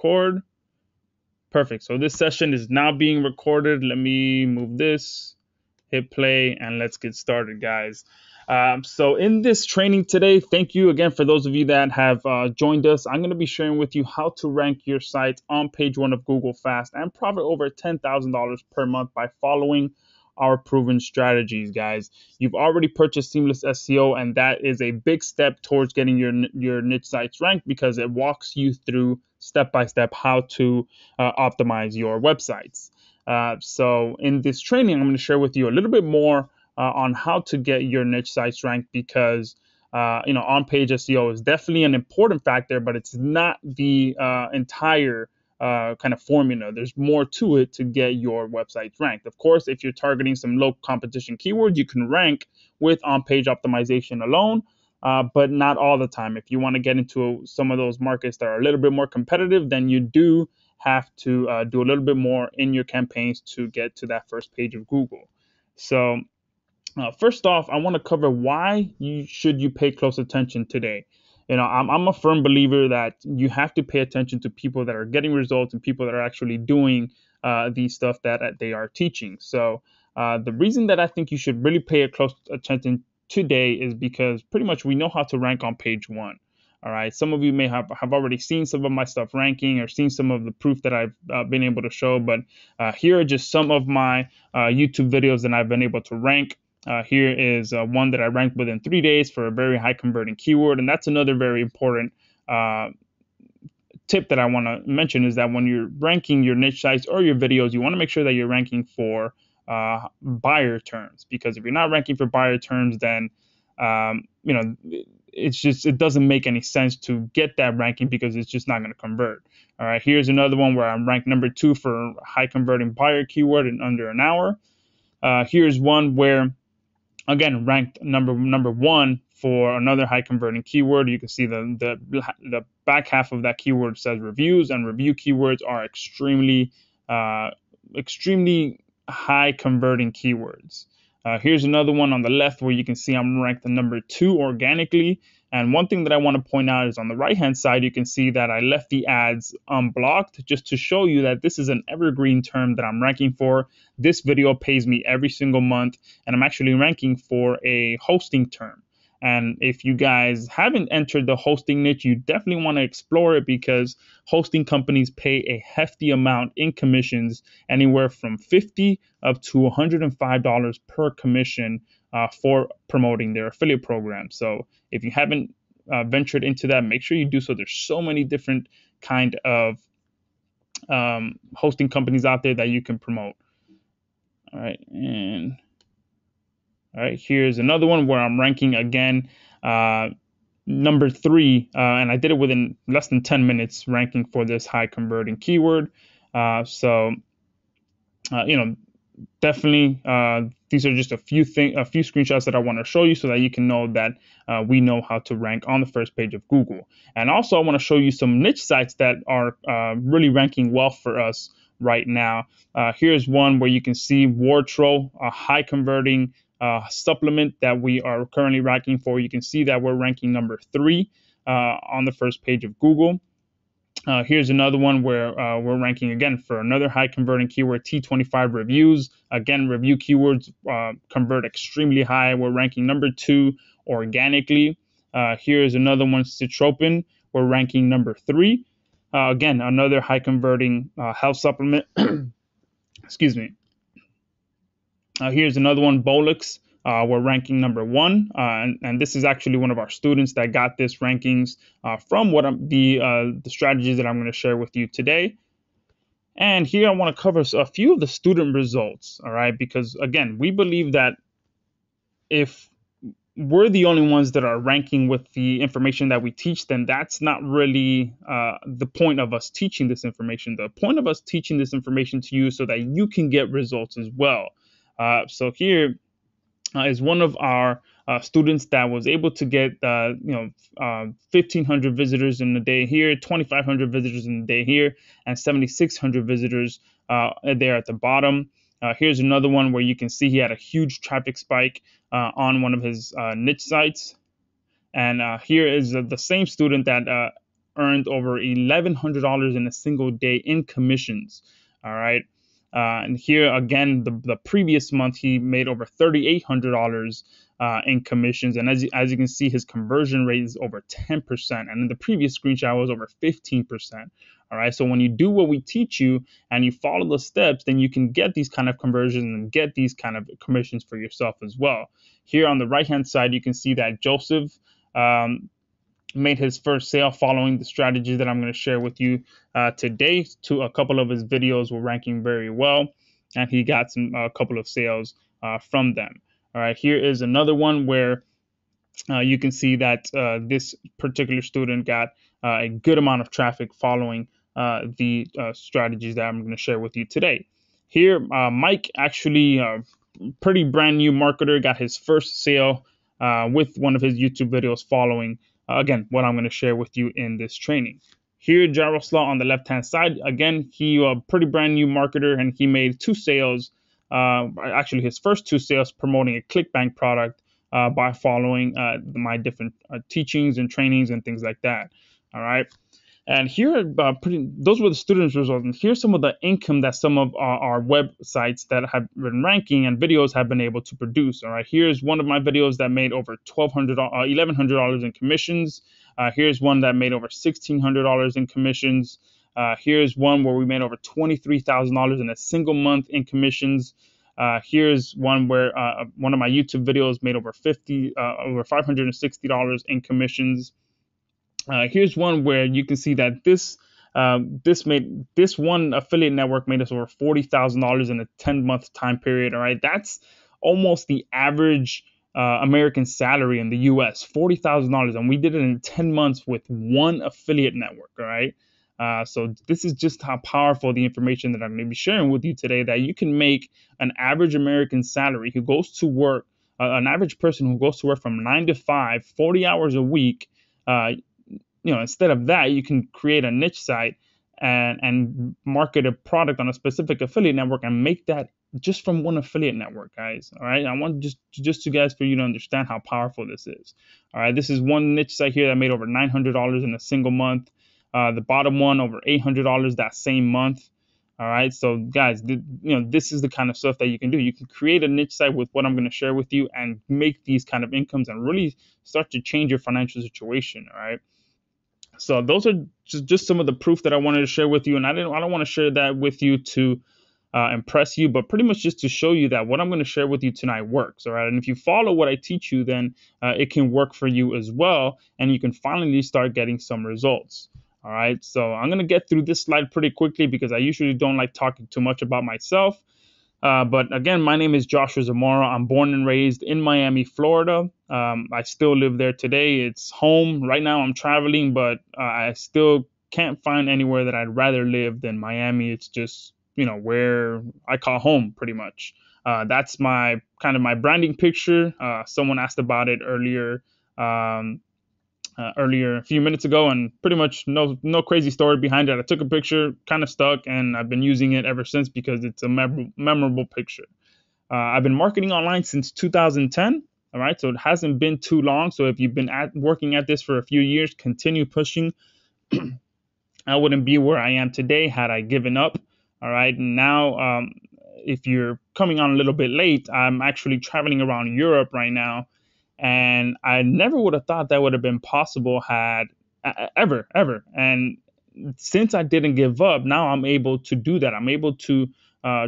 record. Perfect. So this session is now being recorded. Let me move this, hit play, and let's get started, guys. So in this training today, thank you again for those of you that have joined us. I'm going to be sharing with you how to rank your site on page 1 of Google fast and profit over $10,000 per month by following our proven strategies, guys. You've already purchased Seamless SEO, and that is a big step towards getting your niche sites ranked because it walks you through step-by-step how to optimize your websites. So in this training, I'm going to share with you a little bit more on how to get your niche sites ranked because on-page SEO is definitely an important factor, but it's not the entire kind of formula. There's more to it to get your website ranked. Of course, if you're targeting some low competition keywords, you can rank with on-page optimization alone, but not all the time. If you want to get into some of those markets that are a little bit more competitive, then you do have to do a little bit more in your campaigns to get to that first page of Google. So first off, I want to cover why you pay close attention today. I'm a firm believer that you have to pay attention to people that are getting results and people that are actually doing the stuff that they are teaching. So the reason that I think you should really pay a close attention today is because pretty much we know how to rank on page 1. All right. Some of you may have already seen some of my stuff ranking or seen some of the proof that I've been able to show. But here are just some of my YouTube videos that I've been able to rank. Here is one that I ranked within 3 days for a very high converting keyword. And that's another very important tip that I want to mention is that when you're ranking your niche sites or your videos, you want to make sure that you're ranking for buyer terms, because if you're not ranking for buyer terms, then it doesn't make any sense to get that ranking because it's just not going to convert. All right, here's another one where I'm ranked number 2 for high converting buyer keyword in under an hour. Here's one where, again, ranked number 1 for another high converting keyword. You can see the back half of that keyword says reviews, and review keywords are extremely high converting keywords. Here's another one on the left where you can see I'm ranked number 2 organically. And one thing that I want to point out is on the right hand side, you can see that I left the ads unblocked just to show you that this is an evergreen term that I'm ranking for. This video pays me every single month, and I'm actually ranking for a hosting term. And if you guys haven't entered the hosting niche, you definitely want to explore it because hosting companies pay a hefty amount in commissions, anywhere from $50 up to $105 per commission for promoting their affiliate program. So if you haven't ventured into that, make sure you do so. There's so many different kind of hosting companies out there that you can promote. All right, here's another one where I'm ranking again number 3, and I did it within less than 10 minutes, ranking for this high converting keyword. Definitely these are just a few screenshots that I want to show you so that you can know that we know how to rank on the first page of Google. And also I want to show you some niche sites that are really ranking well for us right now. Here's one where you can see Wardrobe, a high converting supplement that we are currently ranking for. You can see that we're ranking number 3 on the first page of Google. Here's another one where we're ranking again for another high converting keyword, T25 reviews. Again, review keywords convert extremely high. We're ranking number 2 organically. Here's another one, Citropin. We're ranking number 3. Again, another high converting health supplement. Excuse me. Here's another one, Bolix. We're ranking number 1, and this is actually one of our students that got this rankings from the strategies that I'm going to share with you today. And here I want to cover a few of the student results, all right? Because again, we believe that if we're the only ones that are ranking with the information that we teach, then that's not really the point of us teaching this information. The point of us teaching this information to you is so that you can get results as well. So here is one of our students that was able to get 1,500 visitors in a day here, 2,500 visitors in a day here, and 7,600 visitors there at the bottom. Here's another one where you can see he had a huge traffic spike on one of his niche sites. And here is the same student that earned over $1,100 in a single day in commissions. All right. And here again, the previous month, he made over $3,800 in commissions. And as you can see, his conversion rate is over 10%. And in the previous screenshot, it was over 15%. All right. So when you do what we teach you and you follow the steps, then you can get these kind of conversions and get these kind of commissions for yourself as well. Here on the right-hand side, you can see that Joseph made his first sale following the strategy that I'm going to share with you today. A couple of his videos were ranking very well, and he got a couple of sales from them. All right, here is another one where you can see that this particular student got a good amount of traffic following the strategies that I'm going to share with you today. Here, Mike, actually pretty brand new marketer, got his first sale with one of his YouTube videos following, again, what I'm going to share with you in this training. Here, Jaroslav on the left-hand side, again, he a pretty brand new marketer, and he made 2 sales, actually his first 2 sales promoting a ClickBank product by following my different teachings and trainings and things like that. All right. And here, those were the students' results. And here's some of the income that some of our websites that have been ranking and videos have been able to produce. All right, here's one of my videos that made over $1,100 in commissions. Here's one that made over $1,600 in commissions. Here's one where we made over $23,000 in a single month in commissions. Here's one where one of my YouTube videos made over $560 in commissions. Here's one where you can see that this one affiliate network made us over $40,000 in a 10-month time period. All right, that's almost the average American salary in the U.S. $40,000, and we did it in 10 months with one affiliate network. All right, so this is just how powerful the information that I'm going to be sharing with you today. That you can make an average American salary who goes to work, an average person who goes to work from 9 to 5, 40 hours a week. Instead of that, you can create a niche site and market a product on a specific affiliate network and make that just from one affiliate network, guys. All right. I want just you guys for you to understand how powerful this is. All right. This is one niche site here that made over $900 in a single month. The bottom one over $800 that same month. All right. So guys, this is the kind of stuff that you can do. You can create a niche site with what I'm going to share with you and make these kind of incomes and really start to change your financial situation. All right. So those are just some of the proof that I wanted to share with you. And I don't want to share that with you to impress you, but pretty much just to show you that what I'm going to share with you tonight works. All right. And if you follow what I teach you, then it can work for you as well. And you can finally start getting some results. All right. So I'm going to get through this slide pretty quickly because I usually don't like talking too much about myself. But again, my name is Joshua Zamurai. I'm born and raised in Miami, Florida. I still live there today. It's home. Right now I'm traveling, but I still can't find anywhere that I'd rather live than Miami. It's just, where I call home pretty much. That's my branding picture. Someone asked about it earlier a few minutes ago, and pretty much no crazy story behind it. I took a picture, kind of stuck, and I've been using it ever since because it's a memorable picture. I've been marketing online since 2010. All right, so it hasn't been too long. So if you've been working at this for a few years, continue pushing. I wouldn't be where I am today had I given up. All right, and now if you're coming on a little bit late, I'm actually traveling around Europe right now. And I never would have thought that would have been possible had ever. And since I didn't give up, now I'm able to do that. I'm able to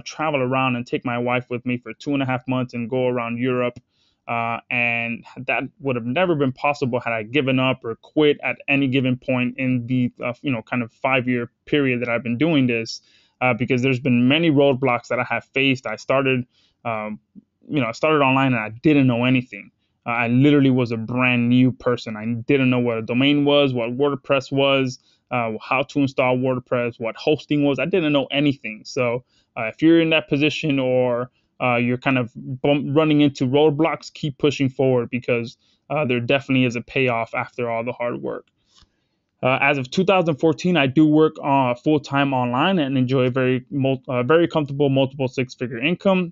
travel around and take my wife with me for 2.5 months and go around Europe. And that would have never been possible had I given up or quit at any given point in the kind of 5-year period that I've been doing this, because there's been many roadblocks that I have faced. I started online and I didn't know anything. I literally was a brand new person. I didn't know what a domain was, what WordPress was, how to install WordPress, what hosting was. I didn't know anything. So if you're in that position or you're kind of running into roadblocks, keep pushing forward because there definitely is a payoff after all the hard work. As of 2014, I do work full-time online and enjoy a very comfortable multiple 6-figure income.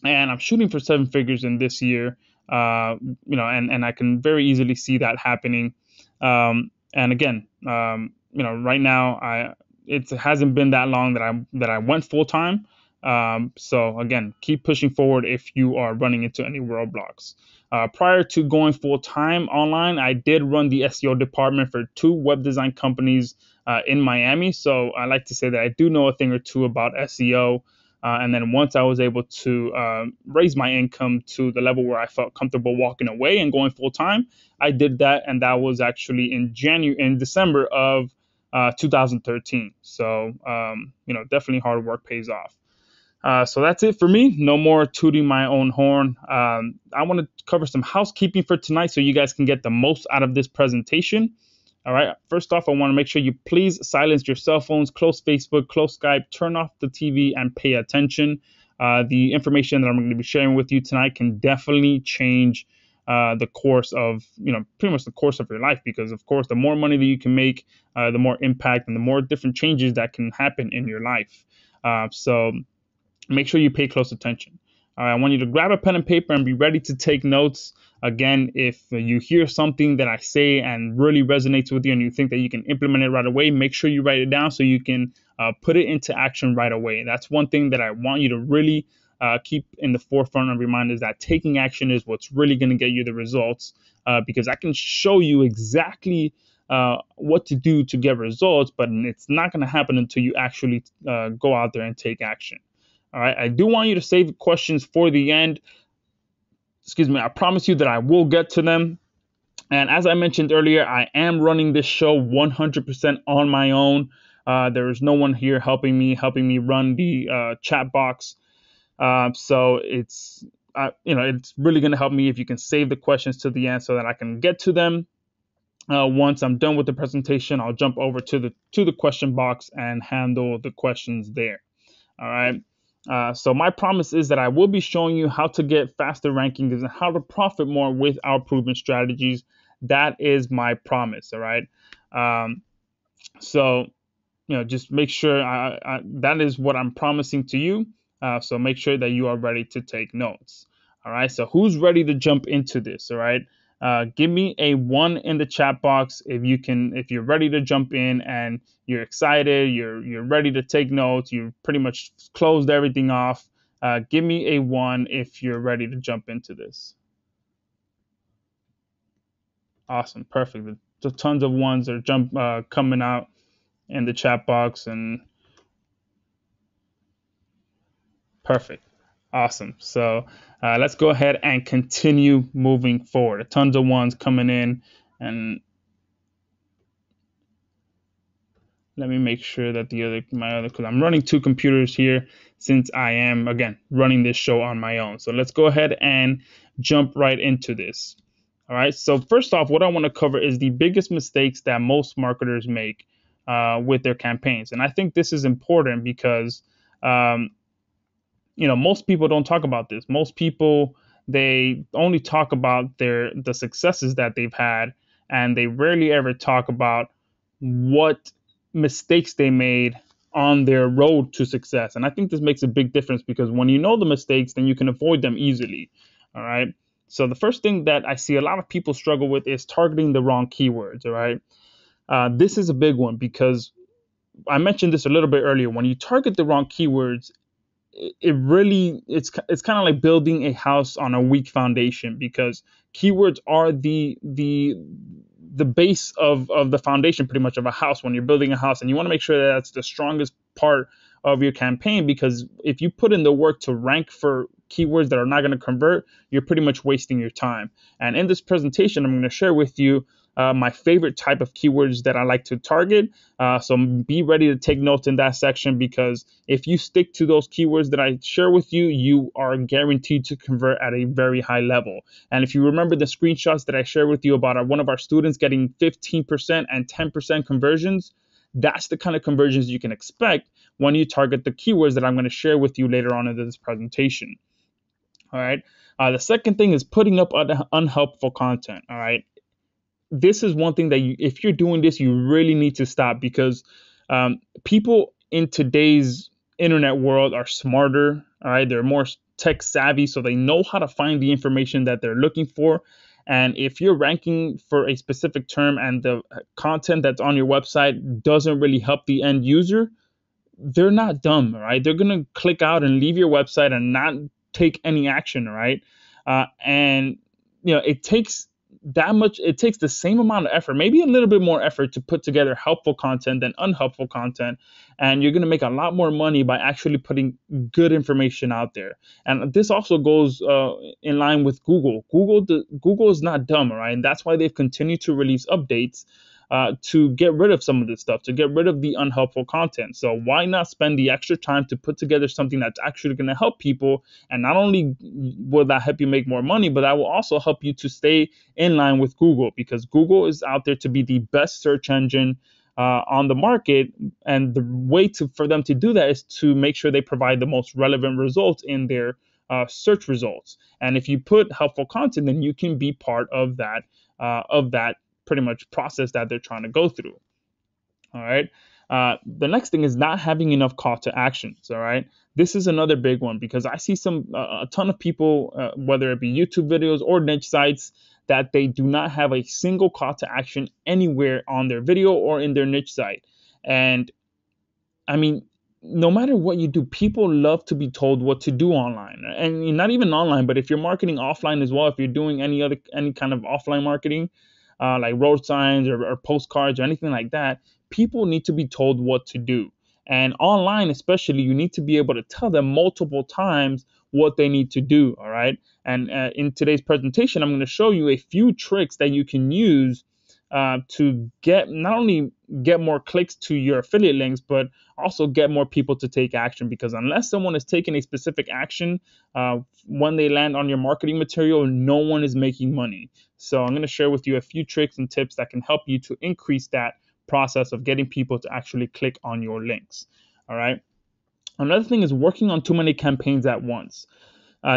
And I'm shooting for 7 figures in this year. And I can very easily see that happening. And And again, right now it hasn't been that long that I went full time. So again, keep pushing forward if you are running into any roadblocks. Prior to going full time online, I did run the SEO department for 2 web design companies in Miami. So I like to say that I do know a thing or two about SEO. And then once I was able to raise my income to the level where I felt comfortable walking away and going full time, I did that, and that was actually in December of 2013. So definitely hard work pays off. So that's it for me. No more tooting my own horn. I want to cover some housekeeping for tonight so you guys can get the most out of this presentation. All right. First off, I want to make sure you please silence your cell phones, close Facebook, close Skype, turn off the TV, and pay attention. The information that I'm going to be sharing with you tonight can definitely change the course of, pretty much the course of your life, because of course, the more money that you can make, the more impact and the more different changes that can happen in your life. So make sure you pay close attention. All right, I want you to grab a pen and paper and be ready to take notes. Again, if you hear something that I say and really resonates with you and you think that you can implement it right away, make sure you write it down so you can put it into action right away. That's one thing that I want you to really keep in the forefront of your mind, is that taking action is what's really going to get you the results, because I can show you exactly what to do to get results, but it's not going to happen until you actually go out there and take action. All right, I do want you to save questions for the end. Excuse me, I promise you that I will get to them. And as I mentioned earlier, I am running this show 100% on my own. There is no one here helping me run the chat box. So it's really going to help me if you can save the questions to the end so that I can get to them. Once I'm done with the presentation, I'll jump over to the question box and handle the questions there. All right. So my promise is that I will be showing you how to get faster rankings and how to profit more with our proven strategies. That is my promise. All right. So just make sure that is what I'm promising to you. So make sure that you are ready to take notes. All right. So who's ready to jump into this? All right. Give me a 1 in the chat box if you're ready to jump in and you're excited, you're ready to take notes, you've pretty much closed everything off. Give me a 1 if you're ready to jump into this. Awesome, perfect. The tons of ones are coming out in the chat box, and perfect. Awesome. So let's go ahead and continue moving forward. Tons of ones coming in, and let me make sure that because I'm running 2 computers here since I am, again, running this show on my own. So let's go ahead and jump right into this. All right. So first off, what I want to cover is the biggest mistakes that most marketers make with their campaigns. And I think this is important because, most people don't talk about this. Most people, they only talk about the successes that they've had, and they rarely ever talk about what mistakes they made on their road to success. And I think this makes a big difference, because when you know the mistakes, then you can avoid them easily. All right. So the first thing that I see a lot of people struggle with is targeting the wrong keywords. All right. This is a big one, because I mentioned this a little bit earlier. When you target the wrong keywords, it's kind of like building a house on a weak foundation, because keywords are the base of the foundation, pretty much, of a house. When you're building a house, and you want to make sure that that's the strongest part of your campaign, because if you put in the work to rank for keywords that are not going to convert, you're pretty much wasting your time. And in this presentation, I'm going to share with you my favorite type of keywords that I like to target. So be ready to take notes in that section, because if you stick to those keywords that I share with you, you are guaranteed to convert at a very high level. And if you remember the screenshots that I shared with you about one of our students getting 15% and 10% conversions, that's the kind of conversions you can expect when you target the keywords that I'm going to share with you later on in this presentation. All right. The second thing is putting up unhelpful content. All right. This is one thing that if you're doing this, you really need to stop, because people in today's internet world are smarter. All right. They're more tech savvy, so they know how to find the information that they're looking for. And if you're ranking for a specific term and the content that's on your website doesn't really help the end user, they're not dumb, right? They're going to click out and leave your website and not take any action, right? And it takes the same amount of effort, maybe a little bit more effort, to put together helpful content than unhelpful content. And you're going to make a lot more money by actually putting good information out there. And this also goes in line with Google. Google is not dumb, right? And that's why they've continued to release updates to get rid of some of this stuff, to get rid of the unhelpful content. So why not spend the extra time to put together something that's actually going to help people? And not only will that help you make more money, but that will also help you to stay in line with Google, because Google is out there to be the best search engine on the market. And the way for them to do that is to make sure they provide the most relevant results in their search results. And if you put helpful content, then you can be part of that pretty much process that they're trying to go through. All right. The next thing is not having enough call to actions. All right. This is another big one, because I see a ton of people, whether it be YouTube videos or niche sites, that they do not have a single call to action anywhere on their video or in their niche site. And I mean, no matter what you do, people love to be told what to do online, and not even online, but if you're marketing offline as well, if you're doing any kind of offline marketing, like road signs or postcards or anything like that, people need to be told what to do. And online, especially, you need to be able to tell them multiple times what they need to do. All right. And in today's presentation, I'm going to show you a few tricks that you can use to not only get more clicks to your affiliate links, but also get more people to take action. Because unless someone is taking a specific action when they land on your marketing material, no one is making money. So I'm going to share with you a few tricks and tips that can help you to increase that process of getting people to actually click on your links. All right. Another thing is working on too many campaigns at once.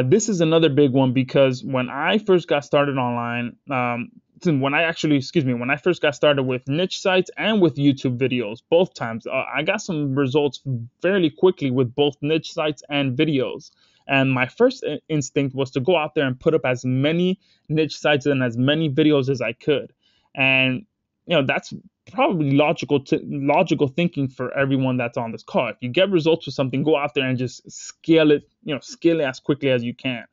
This is another big one, because when I first got started online, when I first got started with niche sites and with YouTube videos, both times, I got some results fairly quickly with both niche sites and videos. And my first instinct was to go out there and put up as many niche sites and as many videos as I could. And that's probably logical thinking for everyone that's on this call. If you get results with something, go out there and just scale it as quickly as you can.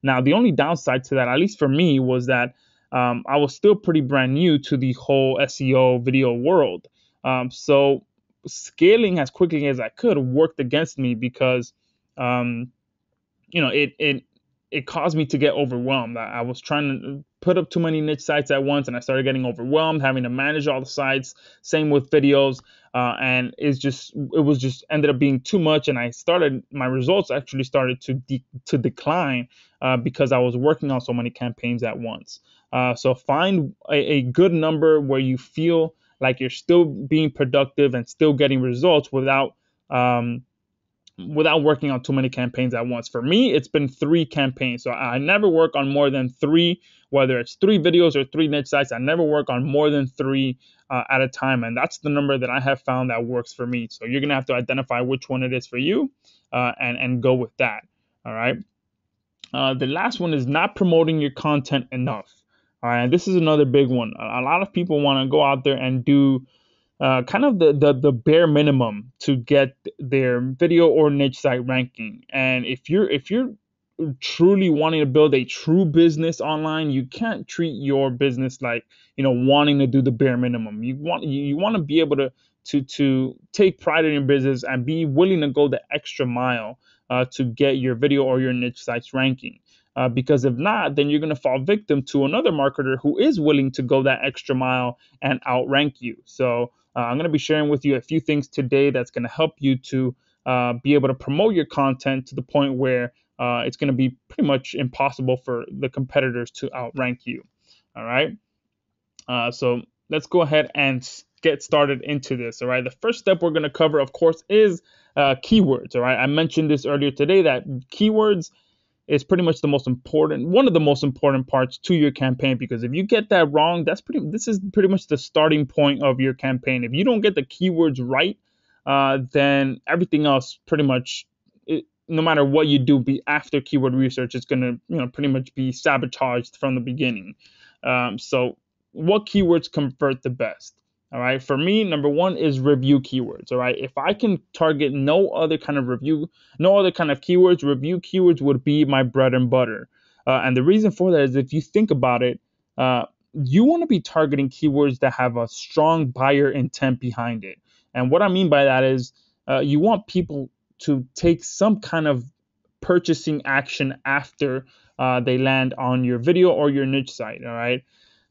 Now, the only downside to that, at least for me, was that I was still pretty brand new to the whole SEO video world. So scaling as quickly as I could worked against me, because it caused me to get overwhelmed. I was trying to put up too many niche sites at once, and I started getting overwhelmed, having to manage all the sites. Same with videos, and it was just ended up being too much. And my results actually started to decline because I was working on so many campaigns at once. So find a good number where you feel like you're still being productive and still getting results without working on too many campaigns at once. For me, it's been 3 campaigns. So I never work on more than 3, whether it's 3 videos or 3 niche sites. I never work on more than 3 at a time. And that's the number that I have found that works for me. So you're going to have to identify which one it is for you and go with that. All right. The last one is not promoting your content enough. All right. This is another big one. A lot of people want to go out there and do kind of the bare minimum to get their video or niche site ranking. And if you're truly wanting to build a true business online, you can't treat your business like wanting to do the bare minimum. You want to be able to take pride in your business and be willing to go the extra mile to get your video or your niche sites ranking. Because if not, then you're going to fall victim to another marketer who is willing to go that extra mile and outrank you. So I'm going to be sharing with you a few things today that's going to help you to be able to promote your content to the point where it's going to be pretty much impossible for the competitors to outrank you. All right. So let's go ahead and get started into this. All right. The first step we're going to cover, of course, is keywords. All right. I mentioned this earlier today, that keywords is pretty much one of the most important parts to your campaign, because if you get that wrong, this is pretty much the starting point of your campaign. If you don't get the keywords right, then everything else pretty much, no matter what you do after keyword research, it's going to pretty much be sabotaged from the beginning. So what keywords convert the best? All right. For me, number one is review keywords. All right. If I can target no other kind of keywords, review keywords would be my bread and butter. And the reason for that is, if you think about it, you want to be targeting keywords that have a strong buyer intent behind it. And what I mean by that is, you want people to take some kind of purchasing action after they land on your video or your niche site. All right.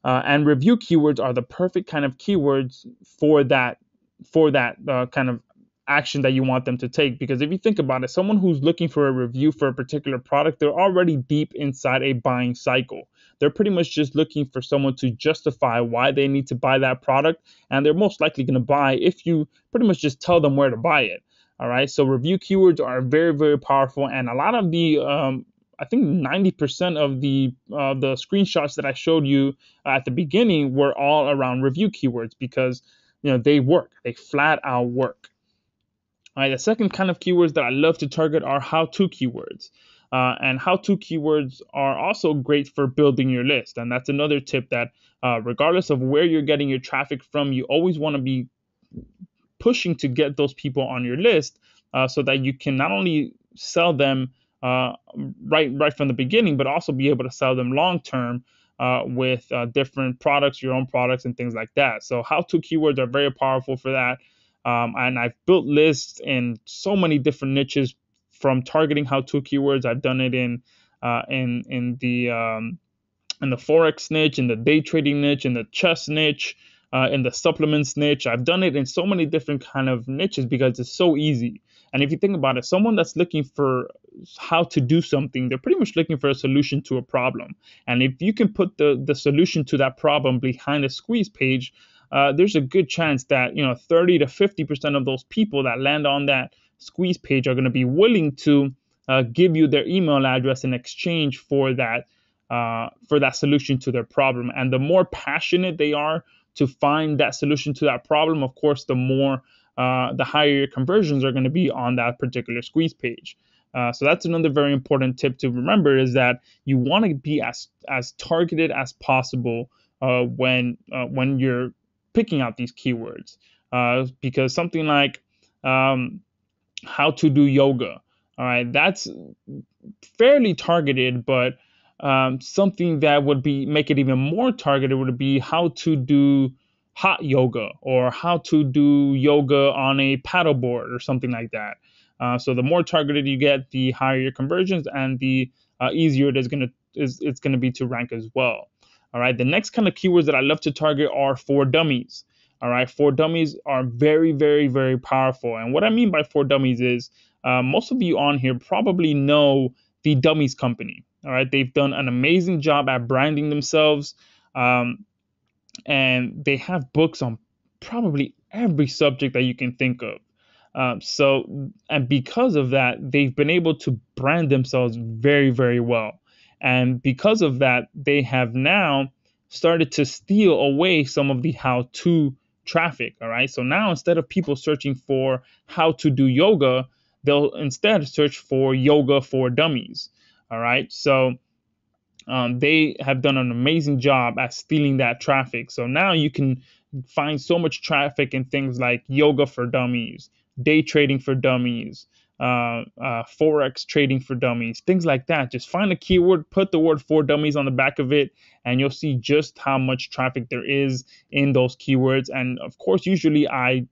And review keywords are the perfect kind of keywords for that kind of action that you want them to take. Because if you think about it, someone who's looking for a review for a particular product, they're already deep inside a buying cycle. They're pretty much just looking for someone to justify why they need to buy that product, and they're most likely going to buy if you pretty much just tell them where to buy it. All right, so review keywords are very, very powerful, and a lot of the I think 90% of the screenshots that I showed you at the beginning were all around review keywords, because they work. They flat out work. All right, the second kind of keywords that I love to target are how-to keywords. And how-to keywords are also great for building your list. And that's another tip, that regardless of where you're getting your traffic from, you always want to be pushing to get those people on your list, so that you can not only sell them right from the beginning, but also be able to sell them long term with different products, your own products, and things like that. So how-to keywords are very powerful for that. And I've built lists in so many different niches from targeting how-to keywords. I've done it in the forex niche, in the day trading niche, in the chess niche, in the supplements niche. I've done it in so many different kind of niches because it's so easy. And if you think about it, someone that's looking for how to do something, they're pretty much looking for a solution to a problem. And if you can put the solution to that problem behind a squeeze page, there's a good chance that 30 to 50% of those people that land on that squeeze page are going to be willing to give you their email address in exchange for that solution to their problem. And the more passionate they are to find that solution to that problem, of course, the higher your conversions are going to be on that particular squeeze page. So that's another very important tip to remember, is that you want to be as targeted as possible when you're picking out these keywords, because something like how to do yoga, all right, that's fairly targeted, but something that would make it even more targeted would be how to do hot yoga, or how to do yoga on a paddleboard, or something like that. So the more targeted you get, the higher your conversions, and the easier it's going to be to rank as well. All right. The next kind of keywords that I love to target are for dummies. All right. For dummies are very, very, very powerful. And what I mean by for dummies is, most of you on here probably know the Dummies company. All right. They've done an amazing job at branding themselves. And they have books on probably every subject that you can think of. And because of that, they've been able to brand themselves very, very well. And because of that, they have now started to steal away some of the how-to traffic. All right. So now, instead of people searching for how to do yoga, they'll instead search for yoga for dummies. All right. So they have done an amazing job at stealing that traffic. So now you can find so much traffic in things like yoga for dummies, day trading for dummies, forex trading for dummies, things like that. Just find a keyword, put the word for dummies on the back of it, and you'll see just how much traffic there is in those keywords. And of course, usually I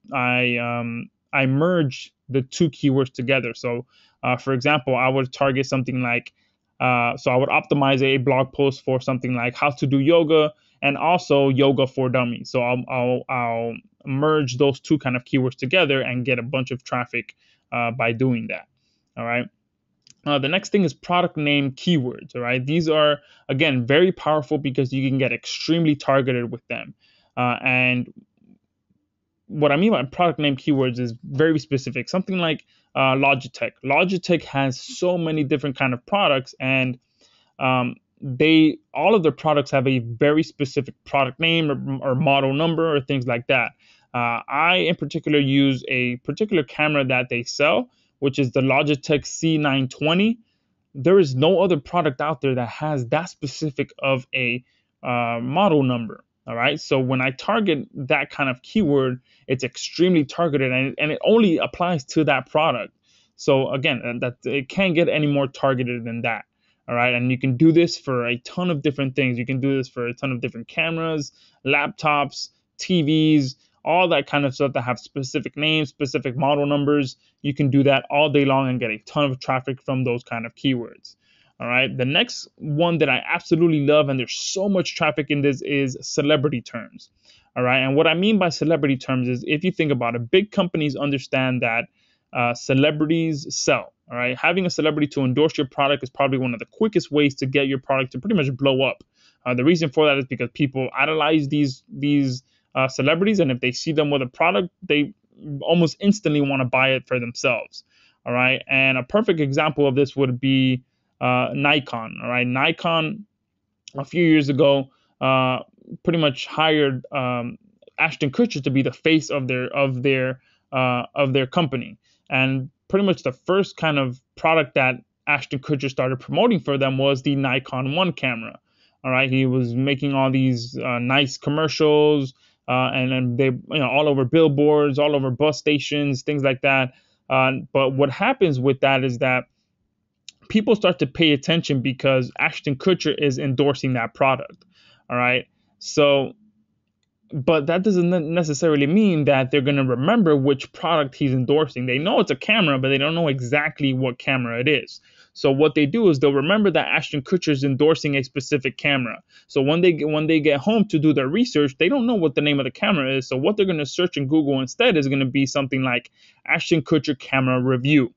merge the two keywords together. So for example, I would target something like, so I would optimize a blog post for something like how to do yoga, and also yoga for dummies. So I'll merge those two kind of keywords together and get a bunch of traffic by doing that. All right. The next thing is product name keywords. All right. These are, again, very powerful because you can get extremely targeted with them. And what I mean by product name keywords is very specific. Something like Logitech. Logitech has so many different kind of products, and all of their products have a very specific product name or model number or things like that. I in particular use a particular camera that they sell, which is the Logitech C920. There is no other product out there that has that specific of a model number. All right. So when I target that kind of keyword, it's extremely targeted, and it only applies to that product. So again, that it can't get any more targeted than that. All right. And you can do this for a ton of different things. You can do this for a ton of different cameras, laptops, TVs, all that kind of stuff that have specific names, specific model numbers. You can do that all day long and get a ton of traffic from those kind of keywords. All right. The next one that I absolutely love, and there's so much traffic in this, is celebrity terms. All right. And what I mean by celebrity terms is, if you think about it, big companies understand that celebrities sell. All right. Having a celebrity to endorse your product is probably one of the quickest ways to get your product to pretty much blow up. The reason for that is because people idolize these celebrities, and if they see them with a product, they almost instantly want to buy it for themselves. All right. And a perfect example of this would be Nikon. All right. Nikon a few years ago pretty much hired Ashton Kutcher to be the face of their company. And pretty much the first kind of product that Ashton Kutcher started promoting for them was the Nikon One camera. All right. He was making all these nice commercials, and then they, all over billboards, all over bus stations, things like that. But what happens with that is that people start to pay attention because Ashton Kutcher is endorsing that product. All right. So, but that doesn't necessarily mean that they're going to remember which product he's endorsing. They know it's a camera, but they don't know exactly what camera it is. So what they do is they'll remember that Ashton Kutcher is endorsing a specific camera. So when they get home to do their research, they don't know what the name of the camera is. So what they're going to search in Google instead is going to be something like Ashton Kutcher camera review.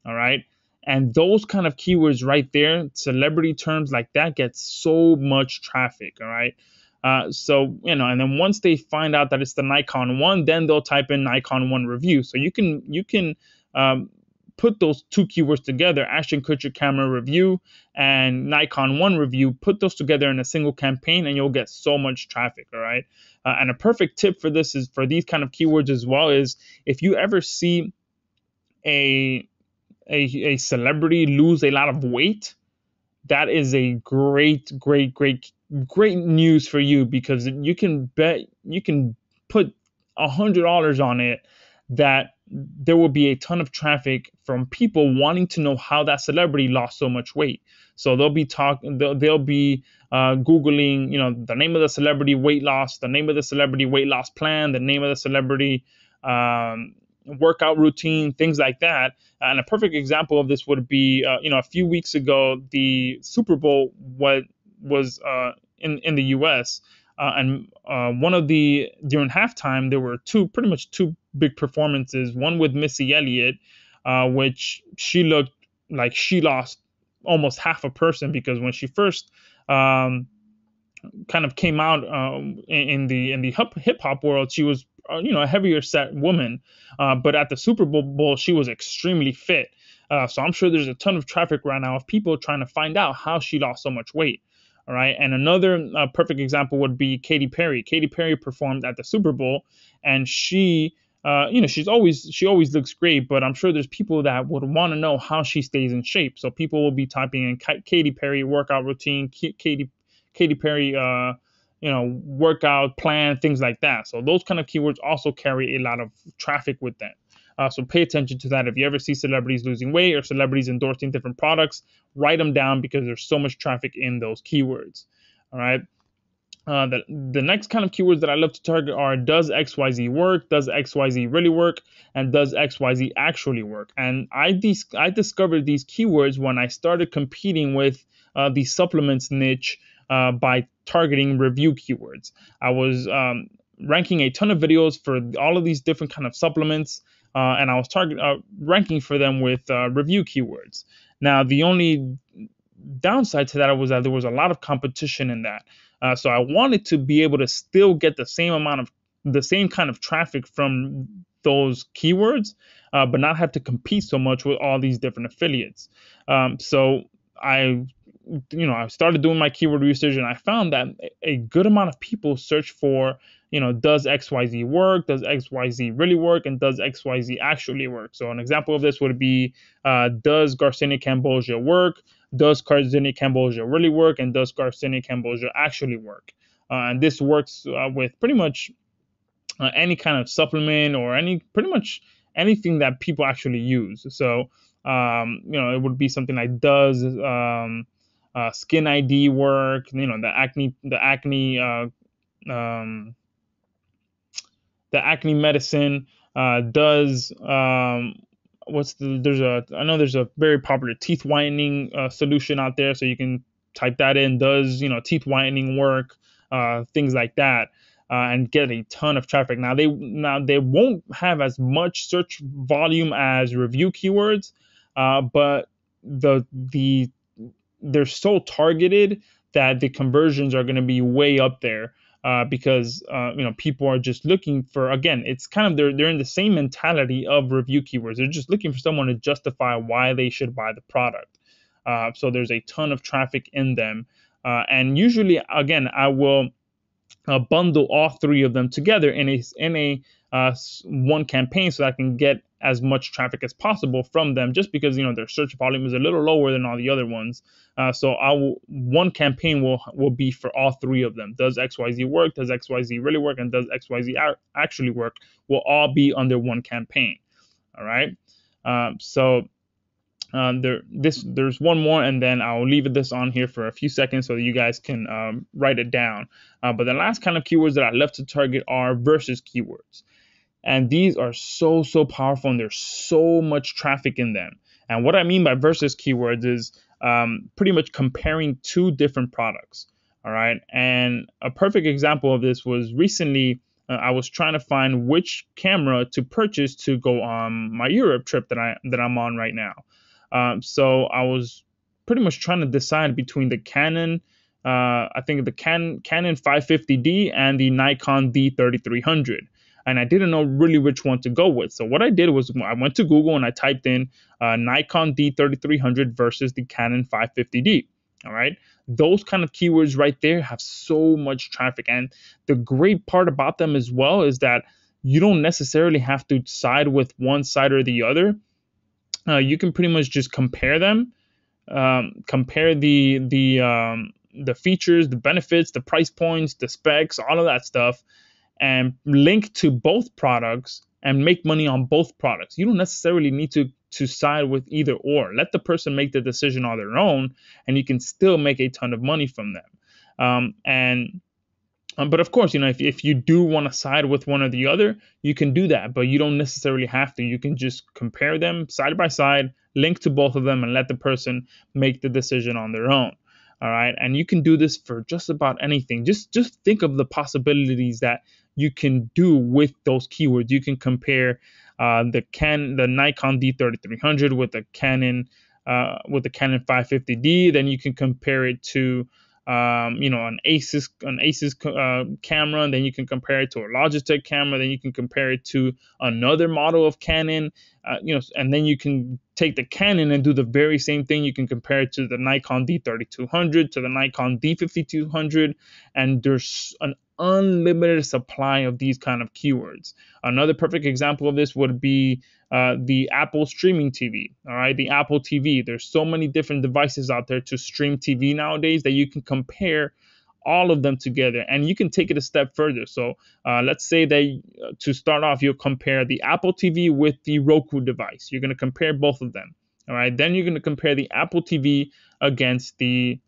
All right. And those kind of keywords right there, celebrity terms like that, get so much traffic. All right. So, and then once they find out that it's the Nikon One, then they'll type in Nikon One review. So you can put those two keywords together, Ashton Kutcher camera review and Nikon One review, put those together in a single campaign, and you'll get so much traffic. All right. And a perfect tip for this is, for these kind of keywords as well, is if you ever see a celebrity lose a lot of weight, that is a great news for you, because you can put $100 on it that there will be a ton of traffic from people wanting to know how that celebrity lost so much weight. So they'll be Googling, the name of the celebrity weight loss, the name of the celebrity weight loss plan, the name of the celebrity workout routine, things like that. And a perfect example of this would be, a few weeks ago, the Super Bowl was in the U.S. And during halftime, there were pretty much two big performances. One with Missy Elliott, which she looked like she lost almost half a person, because when she first kind of came out in the hip hop world, she was a heavier set woman, but at the Super Bowl she was extremely fit. So I'm sure there's a ton of traffic right now of people trying to find out how she lost so much weight. All right. And another perfect example would be Katy Perry. Katy Perry performed at the Super Bowl, and she always looks great, but I'm sure there's people that would want to know how she stays in shape. So people will be typing in Katy Perry workout routine, Katy Perry, workout plan, things like that. So those kind of keywords also carry a lot of traffic with them. So pay attention to that. If you ever see celebrities losing weight or celebrities endorsing different products, write them down, because there's so much traffic in those keywords. All right. The next kind of keywords that I love to target are, does XYZ work? Does XYZ really work? And does XYZ actually work? And I discovered these keywords when I started competing with the supplements niche by targeting review keywords. I was ranking a ton of videos for all of these different kind of supplements, and I was ranking for them with review keywords. Now, the only downside to that was that there was a lot of competition in that. So I wanted to be able to still get the same kind of traffic from those keywords, but not have to compete so much with all these different affiliates. So I started doing my keyword research, and I found that a good amount of people search for, does XYZ work? Does XYZ really work? And does XYZ actually work? So an example of this would be, does Garcinia Cambogia work? does Garcinia cambogia really work, and does Garcinia cambogia actually work? And this works with pretty much any kind of supplement or pretty much anything that people actually use. So it would be something like does skin ID work? Um, the acne medicine does I know there's a very popular teeth whitening solution out there, so you can type that in. Does teeth whitening work? Things like that. And get a ton of traffic. Now they won't have as much search volume as review keywords, but they're so targeted that the conversions are going to be way up there, because people are just looking for, again, it's kind of they're in the same mentality of review keywords. They're just looking for someone to justify why they should buy the product. So there's a ton of traffic in them, and usually, again, I will bundle all three of them together in a one campaign, so that I can get as much traffic as possible from them, just because their search volume is a little lower than all the other ones. So one campaign will be for all three of them. Does XYZ work? Does XYZ really work? And does XYZ actually work? Will all be under one campaign. All right. There's one more, and then I'll leave this on here for a few seconds so that you guys can write it down. But the last kind of keywords that I love to target are versus keywords. And these are so powerful, and there's so much traffic in them. And what I mean by versus keywords is pretty much comparing two different products. All right. And a perfect example of this was recently, I was trying to find which camera to purchase to go on my Europe trip that I'm on right now. So I was pretty much trying to decide between the Canon, I think the Canon 550D and the Nikon D3300. And I didn't know really which one to go with. So what I did was I went to Google and I typed in Nikon D3300 versus the Canon 550D. All right. Those kind of keywords right there have so much traffic. And the great part about them as well is that you don't necessarily have to side with one side or the other. You can pretty much just compare them, compare the features, the benefits, the price points, the specs, all of that stuff, and link to both products and make money on both products. You don't necessarily need to side with either or. Let the person make the decision on their own, and you can still make a ton of money from them. But of course, if you do want to side with one or the other, you can do that, but you don't necessarily have to. You can just compare them side by side, link to both of them, and let the person make the decision on their own. All right. And you can do this for just about anything. Just think of the possibilities that you can do with those keywords. You can compare the Nikon D3300 with the Canon 550D. Then you can compare it to an Asus camera, and then you can compare it to a Logitech camera, then you can compare it to another model of Canon, and then you can take the Canon and do the very same thing. You can compare it to the Nikon D3200, to the Nikon D5200, and there's an unlimited supply of these kind of keywords. Another perfect example of this would be the Apple streaming TV. All right, the Apple TV. There's so many different devices out there to stream TV nowadays that you can compare all of them together, and you can take it a step further. So let's say that to start off, you'll compare the Apple TV with the Roku device. You're going to compare both of them. All right, then you're going to compare the Apple TV against the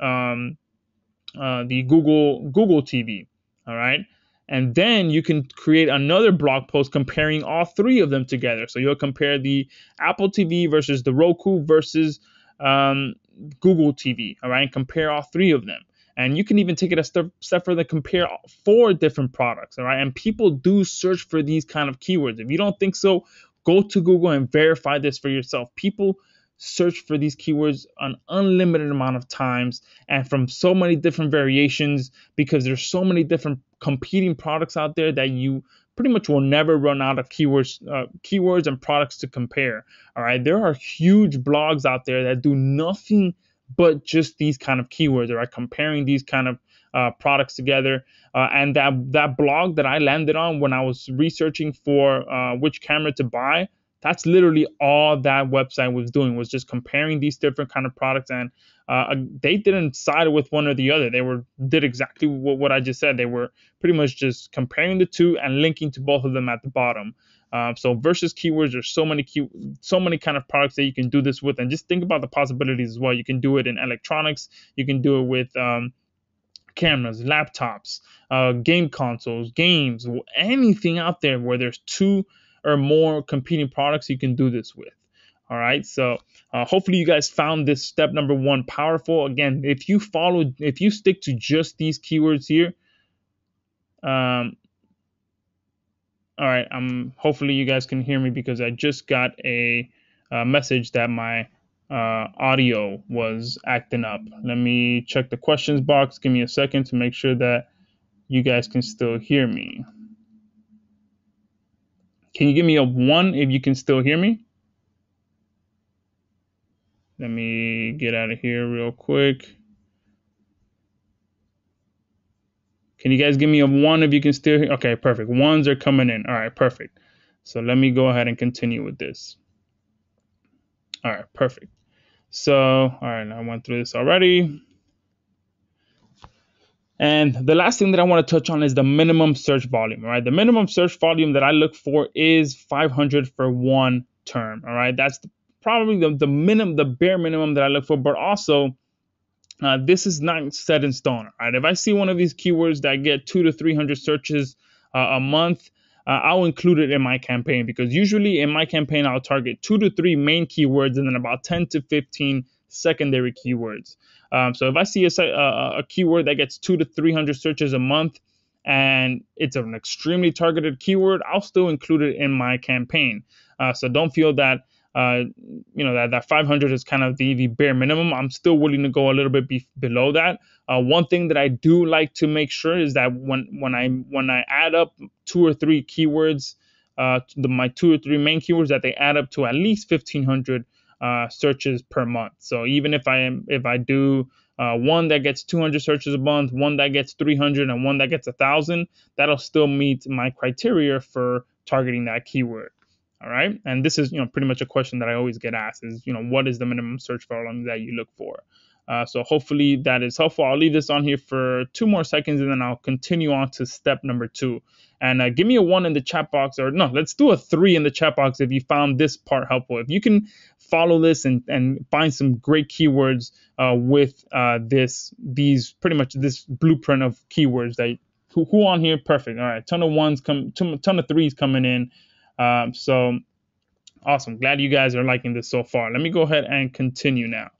Google TV. All right. And then you can create another blog post comparing all three of them together. So you'll compare the Apple TV versus the Roku versus Google TV. All right. And compare all three of them. And you can even take it a step further, compare 4 different products. All right. And people do search for these kind of keywords. If you don't think so, go to Google and verify this for yourself. People search for these keywords an unlimited amount of times and from so many different variations, because there's so many different competing products out there that you pretty much will never run out of keywords and products to compare. All right. There are huge blogs out there that do nothing but just these kind of keywords, right? Comparing these kind of products together. And that blog that I landed on when I was researching for which camera to buy, That's literally all that website was doing, was just comparing these different kind of products. And they didn't side with one or the other. They did exactly what I just said. They were pretty much just comparing the two and linking to both of them at the bottom. So versus keywords, there's so many kind of products that you can do this with. And just think about the possibilities as well. You can do it in electronics. You can do it with cameras, laptops, game consoles, games, anything out there where there's two or more competing products, you can do this with. All right. So hopefully you guys found this step number 1 powerful. Again, if you stick to just these keywords here, all right. Hopefully you guys can hear me, because I just got a message that my audio was acting up. Let me check the questions box. Give me a second to make sure that you guys can still hear me. Can you give me a 1 if you can still hear me? Let me get out of here real quick. Can you guys give me a 1 if you can still hear? Okay, perfect. 1s are coming in. All right, perfect. So let me go ahead and continue with this. All right, perfect. So, all right, I went through this already. And the last thing that I want to touch on is the minimum search volume. All right, the minimum search volume that I look for is 500 for one term. All right, that's probably the bare minimum that I look for. But also, this is not set in stone. All right, if I see one of these keywords that get 200 to 300 searches a month, I'll include it in my campaign, because usually in my campaign I'll target 2 to 3 main keywords and then about 10 to 15 secondary keywords. So if I see a keyword that gets 200 to 300 searches a month and it's an extremely targeted keyword, I'll still include it in my campaign. So don't feel that that 500 is kind of the bare minimum. I'm still willing to go a little bit below that. One thing that I do like to make sure is that when I add up 2 or 3 keywords, my 2 or 3 main keywords, that they add up to at least 1,500 searches per month. So even if I do one that gets 200 searches a month, one that gets 300, and one that gets 1,000, that'll still meet my criteria for targeting that keyword. All right. And this is, pretty much a question that I always get asked is, what is the minimum search volume that you look for? So hopefully that is helpful. I'll leave this on here for 2 more seconds, and then I'll continue on to step number 2. And give me a 1 in the chat box, or no, let's do a 3 in the chat box if you found this part helpful. If you can follow this and find some great keywords with these pretty much this blueprint of keywords that who on here, perfect. All right, ton of 1s ton of 3s coming in. So awesome. Glad you guys are liking this so far. Let me go ahead and continue now.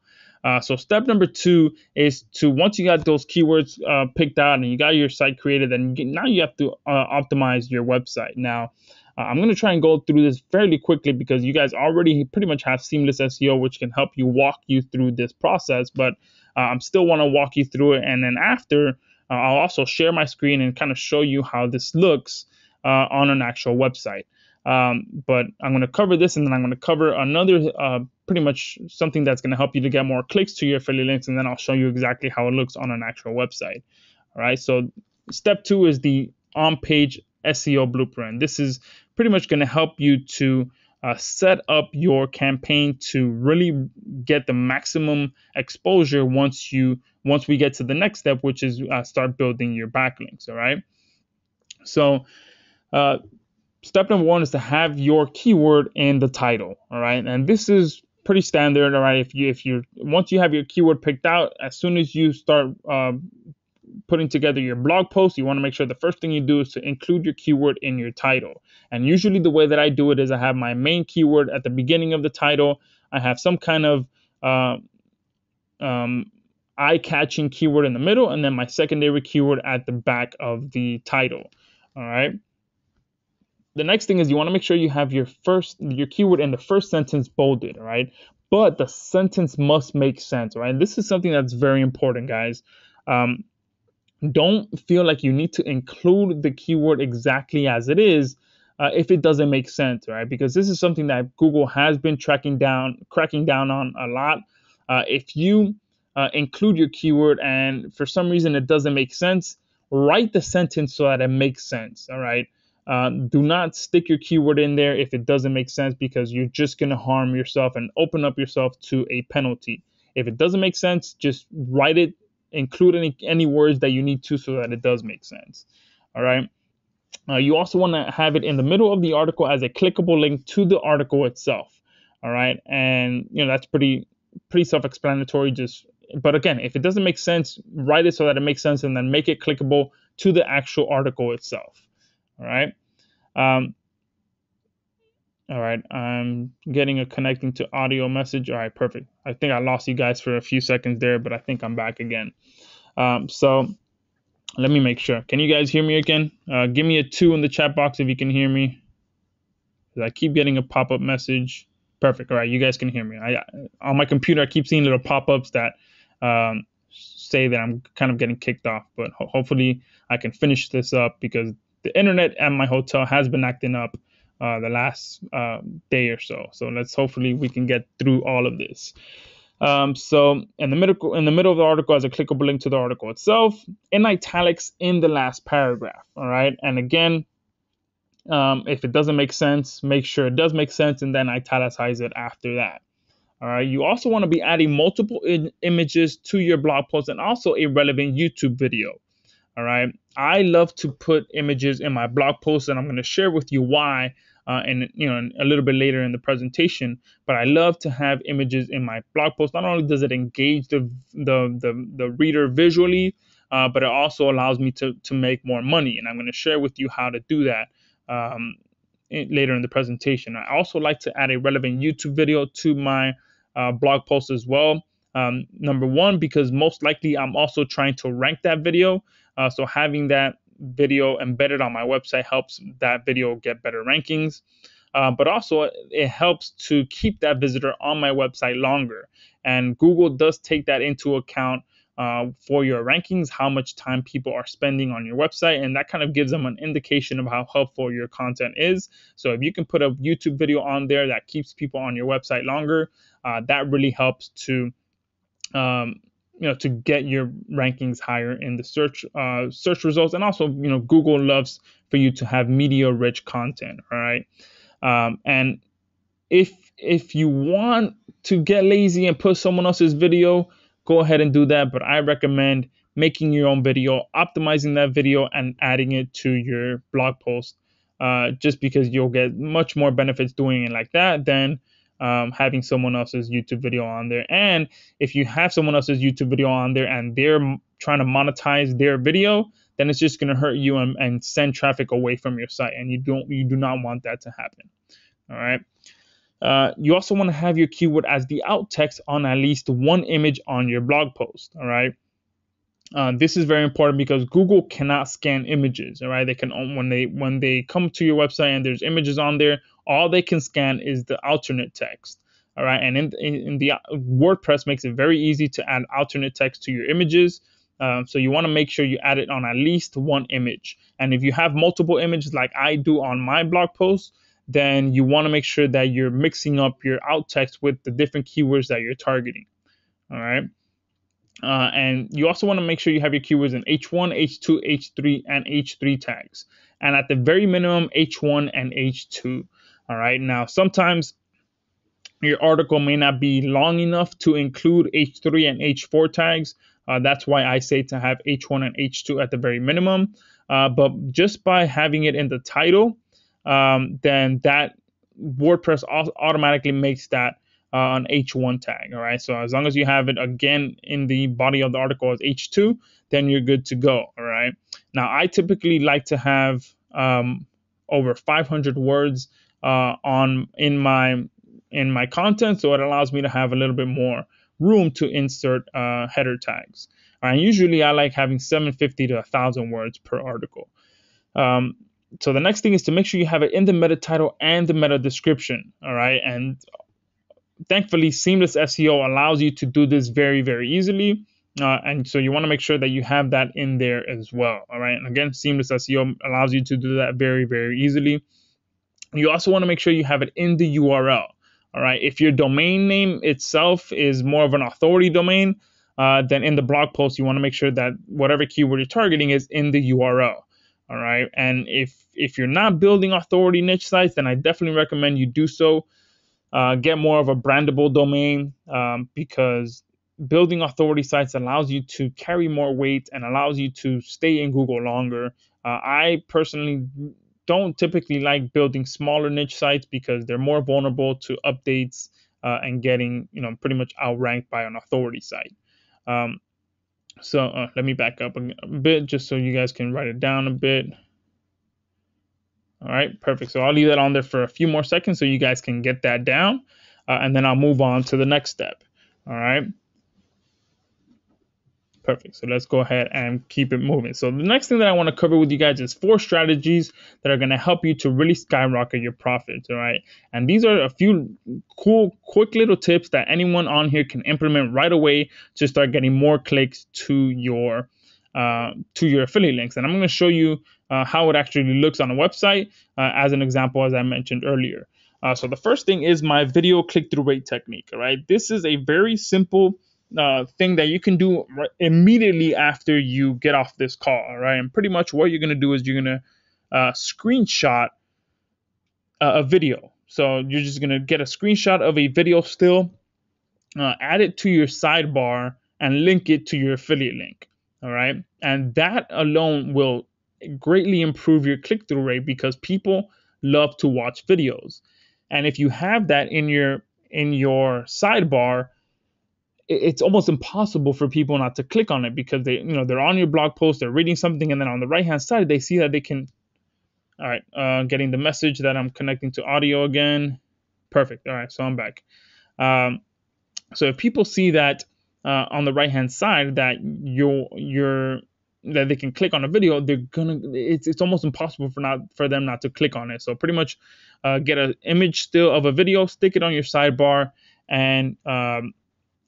So step number 2 is to, once you got those keywords picked out and you got your site created, then now you have to optimize your website. Now, I'm going to try and go through this fairly quickly, because you guys already pretty much have Seamless SEO, which can help you walk you through this process. But I still want to walk you through it. And then after, I'll also share my screen and kind of show you how this looks on an actual website. But I'm going to cover this, and then I'm going to cover another pretty much something that's going to help you to get more clicks to your affiliate links, and then I'll show you exactly how it looks on an actual website. All right, so step 2 is the on-page SEO blueprint. This is pretty much going to help you to set up your campaign to really get the maximum exposure once we get to the next step, which is start building your backlinks. All right, so step number 1 is to have your keyword in the title. All right, and this is pretty standard. All right, once you have your keyword picked out, as soon as you start putting together your blog post, you want to make sure the first thing you do is to include your keyword in your title. And usually the way that I do it is I have my main keyword at the beginning of the title. I have some kind of eye-catching keyword in the middle, and then my secondary keyword at the back of the title. All right. The next thing is you want to make sure you have your keyword in the first sentence bolded, all right? But the sentence must make sense, right? And this is something that's very important, guys. Don't feel like you need to include the keyword exactly as it is if it doesn't make sense, right? Because this is something that Google has been cracking down on a lot. If you include your keyword and for some reason it doesn't make sense, write the sentence so that it makes sense, all right? Do not stick your keyword in there if it doesn't make sense, because you're just going to harm yourself and open up yourself to a penalty. If it doesn't make sense, just write it, include any words that you need to so that it does make sense. All right. You also want to have it in the middle of the article as a clickable link to the article itself. All right. And, that's pretty self-explanatory. But again, if it doesn't make sense, write it so that it makes sense, and then make it clickable to the actual article itself. All right. All right. I'm getting a connecting to audio message. All right. Perfect. I think I lost you guys for a few seconds there, but I think I'm back again. So let me make sure. Can you guys hear me again? Give me a 2 in the chat box if you can hear me. I keep getting a pop-up message. Perfect. All right, you guys can hear me. On my computer, I keep seeing little pop-ups that say that I'm kind of getting kicked off. But hopefully I can finish this up, because the internet at my hotel has been acting up the last day or so. So hopefully we can get through all of this. So in the middle of the article, as a clickable link to the article itself, in italics in the last paragraph. All right. And again, if it doesn't make sense, make sure it does make sense, and then italicize it after that. All right. You also want to be adding multiple images to your blog post, and also a relevant YouTube video. All right. I love to put images in my blog posts, and I'm going to share with you why and a little bit later in the presentation. But I love to have images in my blog post. Not only does it engage the reader visually, but it also allows me to make more money. And I'm going to share with you how to do that later in the presentation. I also like to add a relevant YouTube video to my blog post as well. Number one, because most likely I'm also trying to rank that video. So having that video embedded on my website helps that video get better rankings. But also it helps to keep that visitor on my website longer. And Google does take that into account for your rankings, how much time people are spending on your website. And that kind of gives them an indication of how helpful your content is. So if you can put a YouTube video on there that keeps people on your website longer, that really helps to to get your rankings higher in the search results. And also, Google loves for you to have media rich content. All right. And if you want to get lazy and put someone else's video, go ahead and do that. But I recommend making your own video, optimizing that video, and adding it to your blog post, just because you'll get much more benefits doing it like that than having someone else's YouTube video on there. And if you have someone else's YouTube video on there and they're trying to monetize their video, then it's just going to hurt you and send traffic away from your site. And you do not want that to happen. All right. You also want to have your keyword as the alt text on at least one image on your blog post. All right. This is very important because Google cannot scan images. All right. They can, when they come to your website and there's images on there, all they can scan is the alternate text. All right. And in the WordPress makes it very easy to add alternate text to your images. So you want to make sure you add it on at least one image. And if you have multiple images like I do on my blog posts, then you want to make sure that you're mixing up your alt text with the different keywords that you're targeting. All right. And you also want to make sure you have your keywords in H1, H2, H3, and H3 tags. And at the very minimum, H1 and H2. All right. Now, sometimes your article may not be long enough to include H3 and H4 tags. That's why I say to have H1 and H2 at the very minimum. But just by having it in the title, then that WordPress automatically makes that an H1 tag. All right. So as long as you have it again in the body of the article as H2, then you're good to go. All right. Now, I typically like to have over 500 words in my content, so it allows me to have a little bit more room to insert header tags. And usually I like having 750 to 1,000 words per article. So the next thing is to make sure you have it in the meta title and the meta description. All right. And thankfully, Seamless SEO allows you to do this very, very easily. And so you want to make sure that you have that in there as well. All right. And again, Seamless SEO allows you to do that very, very easily. You also want to make sure you have it in the URL. All right. If your domain name itself is more of an authority domain, then in the blog post, you want to make sure that whatever keyword you're targeting is in the URL. All right. And if you're not building authority niche sites, then I definitely recommend you do so. Get more of a brandable domain, because building authority sites allows you to carry more weight and allows you to stay in Google longer. I personally don't typically like building smaller niche sites because they're more vulnerable to updates, and getting pretty much outranked by an authority site. Um, so let me back up a bit just so you guys can write it down a bit. All right, perfect. So I'll leave that on there for a few more seconds so you guys can get that down, and then I'll move on to the next step. All right. Perfect. So let's go ahead and keep it moving. So the next thing that I want to cover with you guys is 4 strategies that are going to help you to really skyrocket your profits. All right. And these are a few cool, quick little tips that anyone on here can implement right away to start getting more clicks to your affiliate links. And I'm going to show you how it actually looks on a website, as an example, as I mentioned earlier. So the first thing is my video click-through rate technique. All right. This is a very simple thing that you can do immediately after you get off this call. All right. And pretty much what you're going to do is you're going to screenshot a video. So you're just going to get a screenshot of a video still, add it to your sidebar, and link it to your affiliate link. All right. And that alone will greatly improve your click-through rate because people love to watch videos. And if you have that in your sidebar, it's almost impossible for people not to click on it because they're on your blog post, they're reading something, and then on the right hand side they see that they can. All right, getting the message that I'm connecting to audio again. Perfect. All right, so I'm back. So if people see that on the right hand side that that they can click on a video, it's almost impossible for them not to click on it. So pretty much get an image still of a video, stick it on your sidebar, and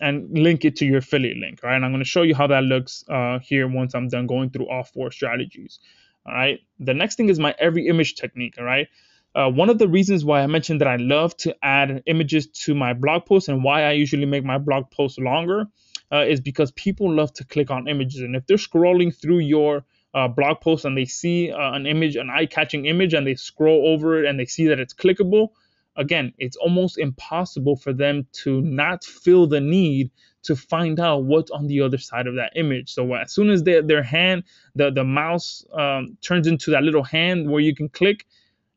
link it to your affiliate link. All right. And I'm going to show you how that looks here once I'm done going through all 4 strategies. All right. The next thing is my every image technique. All right. One of the reasons why I mentioned that I love to add images to my blog posts and why I usually make my blog posts longer is because people love to click on images. And if they're scrolling through your blog post and they see an image, an eye-catching image, and they scroll over it and they see that it's clickable, again, it's almost impossible for them to not feel the need to find out what's on the other side of that image. So as soon as their hand, the mouse turns into that little hand where you can click,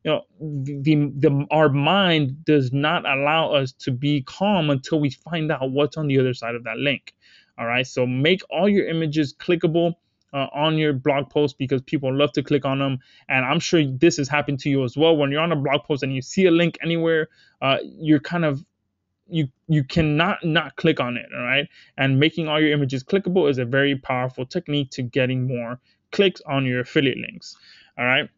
our mind does not allow us to be calm until we find out what's on the other side of that link. All right, so make all your images clickable on your blog post because people love to click on them. And I'm sure this has happened to you as well. When you're on a blog post and you see a link anywhere, you're kind of you cannot not click on it. All right, and making all your images clickable is a very powerful technique to getting more clicks on your affiliate links. All right.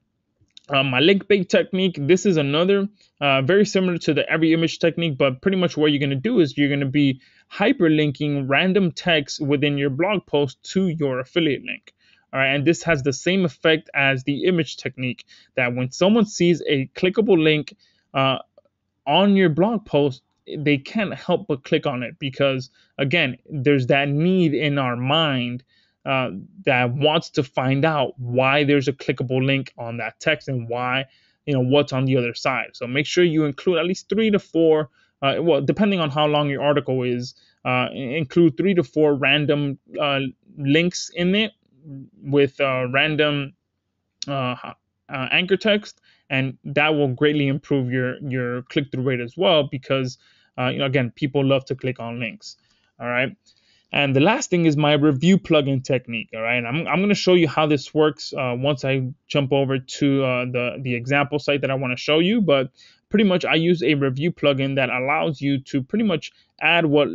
My link bait technique, this is another very similar to the every image technique, but pretty much what you're going to do is you're going to be hyperlinking random text within your blog post to your affiliate link. All right, and this has the same effect as the image technique, that when someone sees a clickable link on your blog post, they can't help but click on it because, again, there's that need in our mind that wants to find out why there's a clickable link on that text and why, what's on the other side. So make sure you include at least 3 to 4, depending on how long your article is, include 3 to 4 random links in it with random anchor text, and that will greatly improve your click-through rate as well because, again, people love to click on links. All right. And the last thing is my review plugin technique. All right, I'm going to show you how this works once I jump over to the example site that I want to show you. But pretty much I use a review plugin that allows you to pretty much add what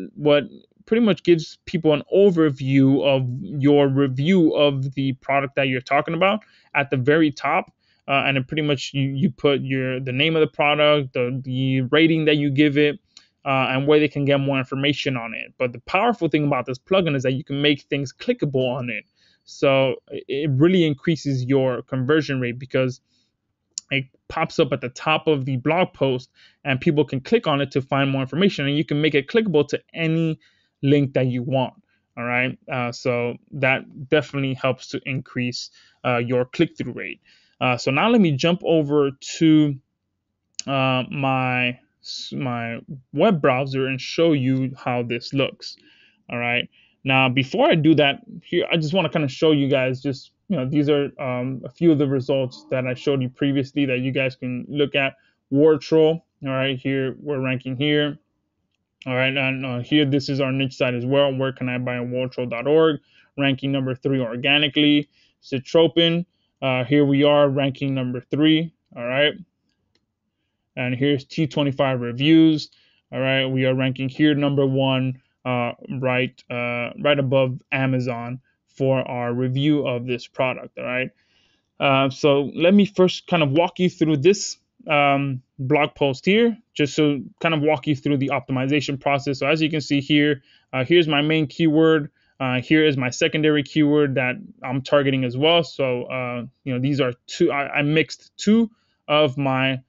pretty much gives people an overview of your review of the product that you're talking about at the very top. And then pretty much you put the name of the product, the rating that you give it, and where they can get more information on it. But the powerful thing about this plugin is that you can make things clickable on it. So it really increases your conversion rate because it pops up at the top of the blog post and people can click on it to find more information, and you can make it clickable to any link that you want. All right. So that definitely helps to increase your click-through rate. So now let me jump over to my web browser and show you how this looks. All right. Now, before I do that, here I just want to kind of show you guys just, these are a few of the results that I showed you previously that you guys can look at. Word Troll. All right, here we're ranking here. All right, and here this is our niche site as well. Where can I buy on wordtroll.org? Ranking number 3 organically. Citropin. Here we are ranking number 3. All right. And here's T25 reviews. All right, we are ranking here number 1, right above Amazon for our review of this product. All right. So let me first kind of walk you through this blog post here, just so kind of walk you through the optimization process. So as you can see here, here's my main keyword. Here is my secondary keyword that I'm targeting as well. So these are two. I mixed 2 of my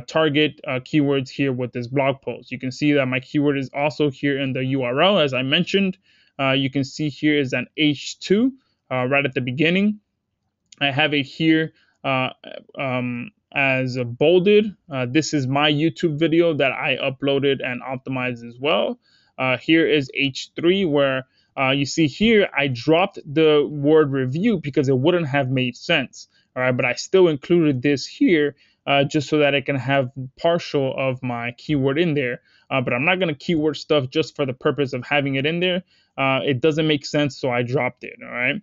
target keywords here with this blog post. You can see that my keyword is also here in the URL, as I mentioned. You can see here is an H2 right at the beginning. I have it here as bolded. This is my YouTube video that I uploaded and optimized as well. Here is H3 where you see here I dropped the word review because it wouldn't have made sense. All right, but I still included this here just so that I can have partial of my keyword in there. But I'm not going to keyword stuff just for the purpose of having it in there. It doesn't make sense, so I dropped it. All right.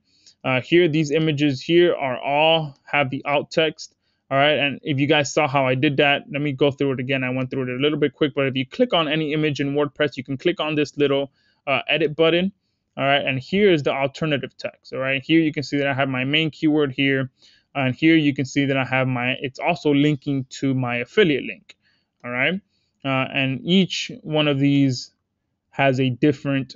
Here, these images here are all have the alt text. All right. And if you guys saw how I did that, let me go through it again. I went through it a little bit quick, but if you click on any image in WordPress, you can click on this little edit button. All right. And here is the alternative text. All right. Here you can see that I have my main keyword here. And here you can see that I have it's also linking to my affiliate link. All right. And each one of these has a different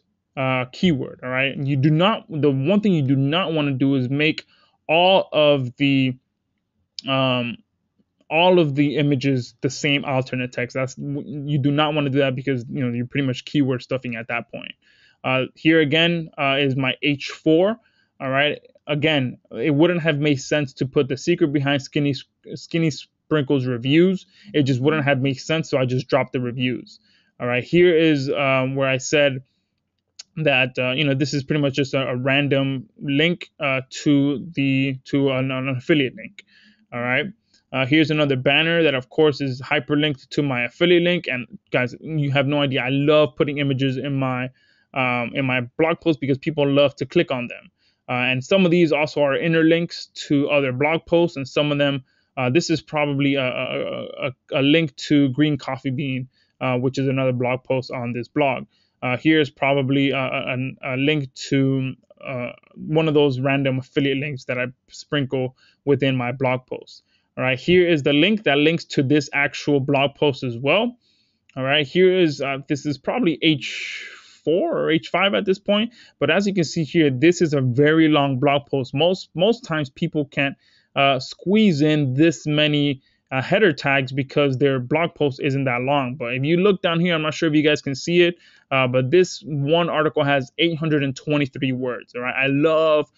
keyword. All right. And the one thing you do not want to do is make all of the images the same alternate text. You do not want to do that because you're pretty much keyword stuffing at that point. Here again is my H4. All right. Again, it wouldn't have made sense to put the secret behind Skinny Sprinkles reviews. It just wouldn't have made sense, so I just dropped the reviews. All right. Here is where I said that this is pretty much just a random link to an affiliate link. All right. Here's another banner that, of course, is hyperlinked to my affiliate link. And guys, you have no idea. I love putting images in my blog posts because people love to click on them. And some of these also are inner links to other blog posts, and some of them. This is probably a link to Green Coffee Bean, which is another blog post on this blog. Here's probably a link to one of those random affiliate links that I sprinkle within my blog post. All right, here is the link that links to this actual blog post as well. All right, here is this is probably H4 or H5 at this point, but as you can see here, this is a very long blog post. Most times people can't squeeze in this many header tags because their blog post isn't that long. But if you look down here, I'm not sure if you guys can see it, but this one article has 823 words. All right, I love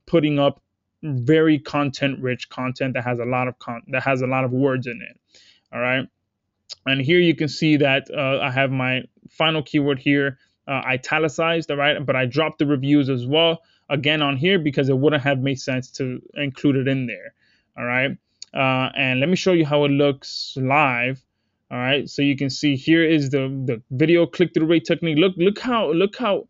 putting up very content-rich content that has a lot of words in it. All right, and here you can see that I have my final keyword here italicized. All right, but I dropped the reviews as well again on here because it wouldn't have made sense to include it in there. All right. And let me show you how it looks live. All right, so you can see here is the video click-through rate technique. Look how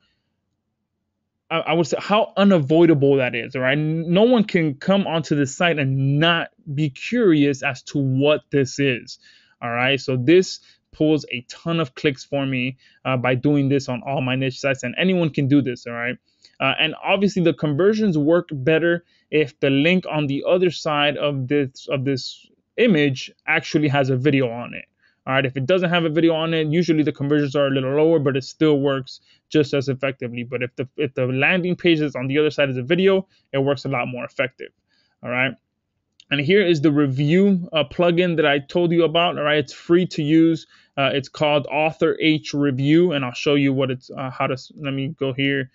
I would say how unavoidable that is. All right, no one can come onto the site and not be curious as to what this is. All right, so this pulls a ton of clicks for me by doing this on all my niche sites, and anyone can do this. All right. And obviously the conversions work better if the link on the other side of this image actually has a video on it. All right, if it doesn't have a video on it, usually the conversions are a little lower, but it still works just as effectively. But if the landing page is on the other side of the video, it works a lot more effective. All right. And here is the review plugin that I told you about. All right, it's free to use. It's called Author H Review, and I'll show you what it's how to. Let me go here.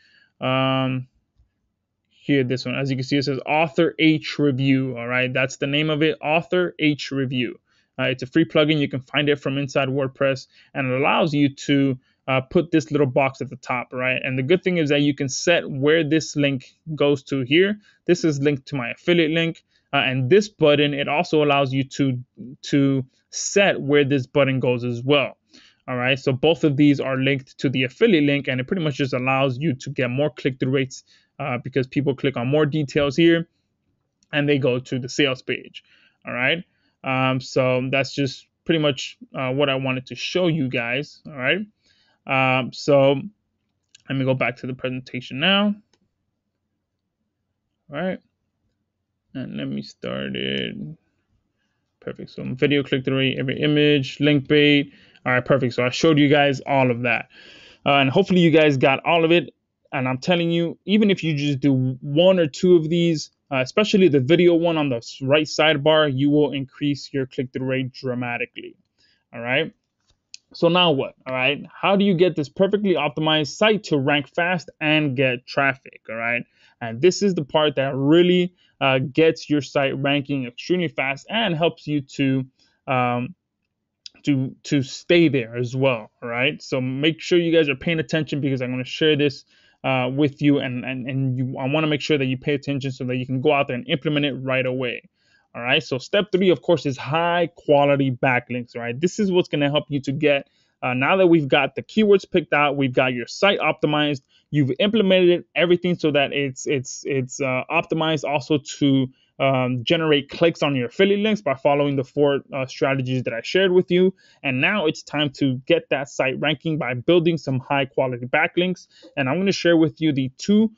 Here, this one, as you can see, it says Author H Review. All right, that's the name of it, Author H Review. It's a free plugin. You can find it from inside WordPress, and it allows you to put this little box at the top, right? And the good thing is that you can set where this link goes to here. This is linked to my affiliate link, and this button, it also allows you to set where this button goes as well. All right, so both of these are linked to the affiliate link, and it pretty much just allows you to get more click-through rates because people click on more details here and they go to the sales page. All right, so that's just pretty much what I wanted to show you guys. All right, so let me go back to the presentation now. All right, and let me start it. Perfect. So video click-through rate, every image, link bait. All right, perfect. So I showed you guys all of that. And hopefully you guys got all of it. And I'm telling you, even if you just do one or two of these, especially the video one on the right sidebar, you will increase your click-through rate dramatically. All right. So now what? All right. How do you get this perfectly optimized site to rank fast and get traffic? All right. And this is the part that really gets your site ranking extremely fast and helps you to stay there as well. All right. So make sure you guys are paying attention because I'm going to share this with you, and I want to make sure that you pay attention so that you can go out there and implement it right away. All right. So step 3, of course, is high quality backlinks. All right. This is what's going to help you to get. Now that we've got the keywords picked out, we've got your site optimized, you've implemented everything so that it's optimized also to generate clicks on your affiliate links by following the 4 strategies that I shared with you. And now it's time to get that site ranking by building some high quality backlinks. And I'm going to share with you the 2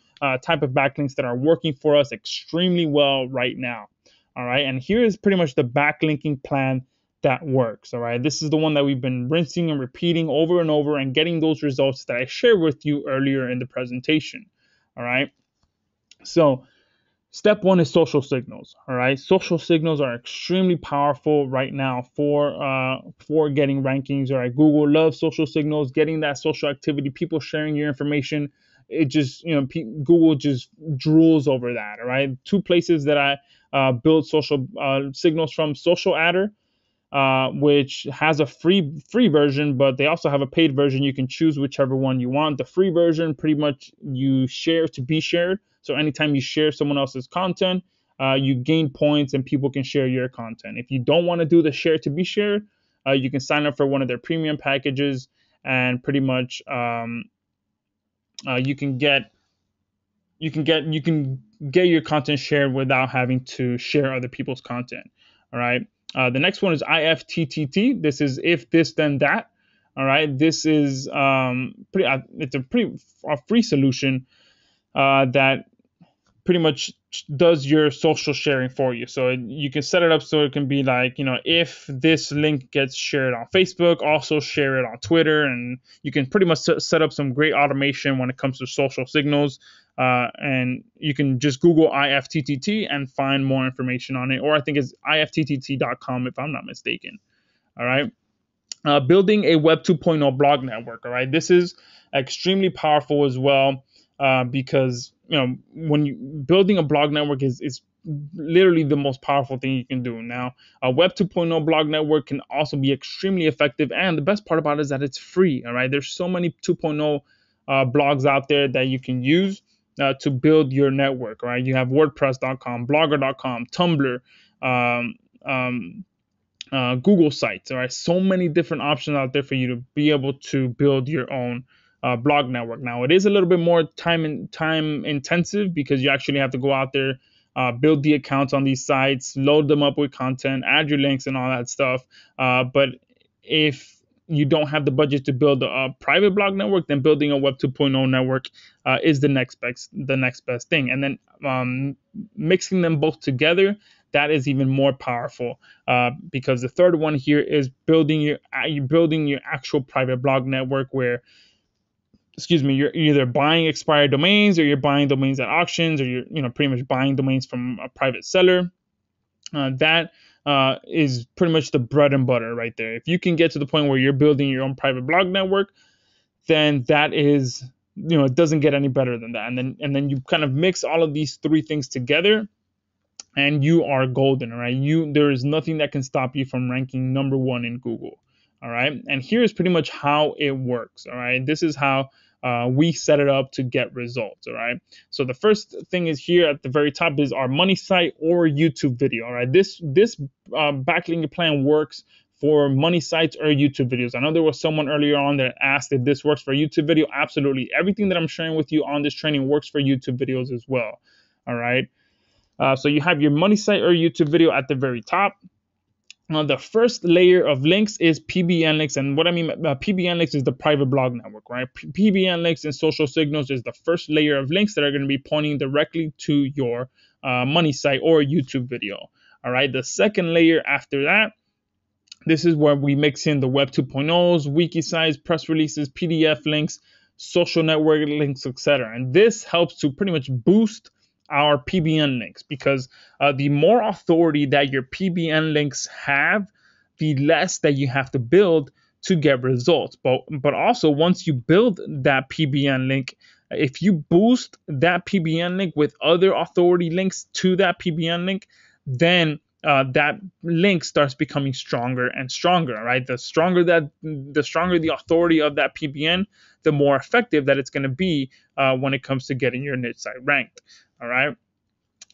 type of backlinks that are working for us extremely well right now. All right. And here is pretty much the backlinking plan that works. All right. This is the one that we've been rinsing and repeating over and over and getting those results that I shared with you earlier in the presentation. All right. So step 1 is social signals. All right. Social signals are extremely powerful right now for getting rankings. All right. Google loves social signals, getting that social activity, people sharing your information. It just, Google just drools over that. All right. 2 places that I build social signals from: Social Adder, which has a free version, but they also have a paid version. You can choose whichever one you want. The free version, pretty much you share to be shared. So anytime you share someone else's content, you gain points and people can share your content. If you don't want to do the share to be shared, you can sign up for one of their premium packages, and pretty much you can get your content shared without having to share other people's content. All right. The next one is IFTTT. This is if this then that. All right. This is it's a free solution that pretty much does your social sharing for you. So you can set it up so it can be like, if this link gets shared on Facebook, also share it on Twitter. And you can pretty much set up some great automation when it comes to social signals. And you can just Google IFTTT and find more information on it. Or I think it's ifttt.com if I'm not mistaken. All right. Building a Web 2.0 blog network. All right. This is extremely powerful as well. Because when you building a blog network is literally the most powerful thing you can do. Now, a Web 2.0 blog network can also be extremely effective, and the best part about it is that it's free. All right, there's so many 2.0 blogs out there that you can use to build your network. All right, you have WordPress.com, Blogger.com, Tumblr, Google Sites. All right, so many different options out there for you to be able to build your own blog network. Now, it is a little bit more time intensive because you actually have to go out there, build the accounts on these sites, load them up with content, add your links and all that stuff. But if you don't have the budget to build a private blog network, then building a Web 2.0 network is the next best thing. And then mixing them both together, that is even more powerful because the third one here is building your actual private blog network where, you're either buying expired domains or you're buying domains at auctions, or you're pretty much buying domains from a private seller. That is pretty much the bread and butter right there. If you can get to the point where you're building your own private blog network, then that is, it doesn't get any better than that. And then you kind of mix all of these three things together, and you are golden, all right? There is nothing that can stop you from ranking number one in Google, all right? And here's pretty much how it works, all right? This is how we set it up to get results, all right? So the first thing is here at the very top is our money site or YouTube video, all right? This backlinking plan works for money sites or YouTube videos. I know there was someone earlier on that asked if this works for YouTube video. Absolutely. Everything that I'm sharing with you on this training works for YouTube videos as well, all right? So you have your money site or YouTube video at the very top. The first layer of links is PBN links, and what I mean by PBN links is the private blog network, right? PBN links and social signals is the first layer of links that are going to be pointing directly to your money site or YouTube video. All right. The second layer after that, this is where we mix in the Web 2.0s, wiki sites, press releases, PDF links, social network links, etc. And this helps to pretty much boost our PBN links, because the more authority that your PBN links have, the less that you have to build to get results. But also, once you build that PBN link, if you boost that PBN link with other authority links to that PBN link, then that link starts becoming stronger and stronger, right? The stronger the authority of that PBN, the more effective that it's going to be when it comes to getting your niche site ranked. All right.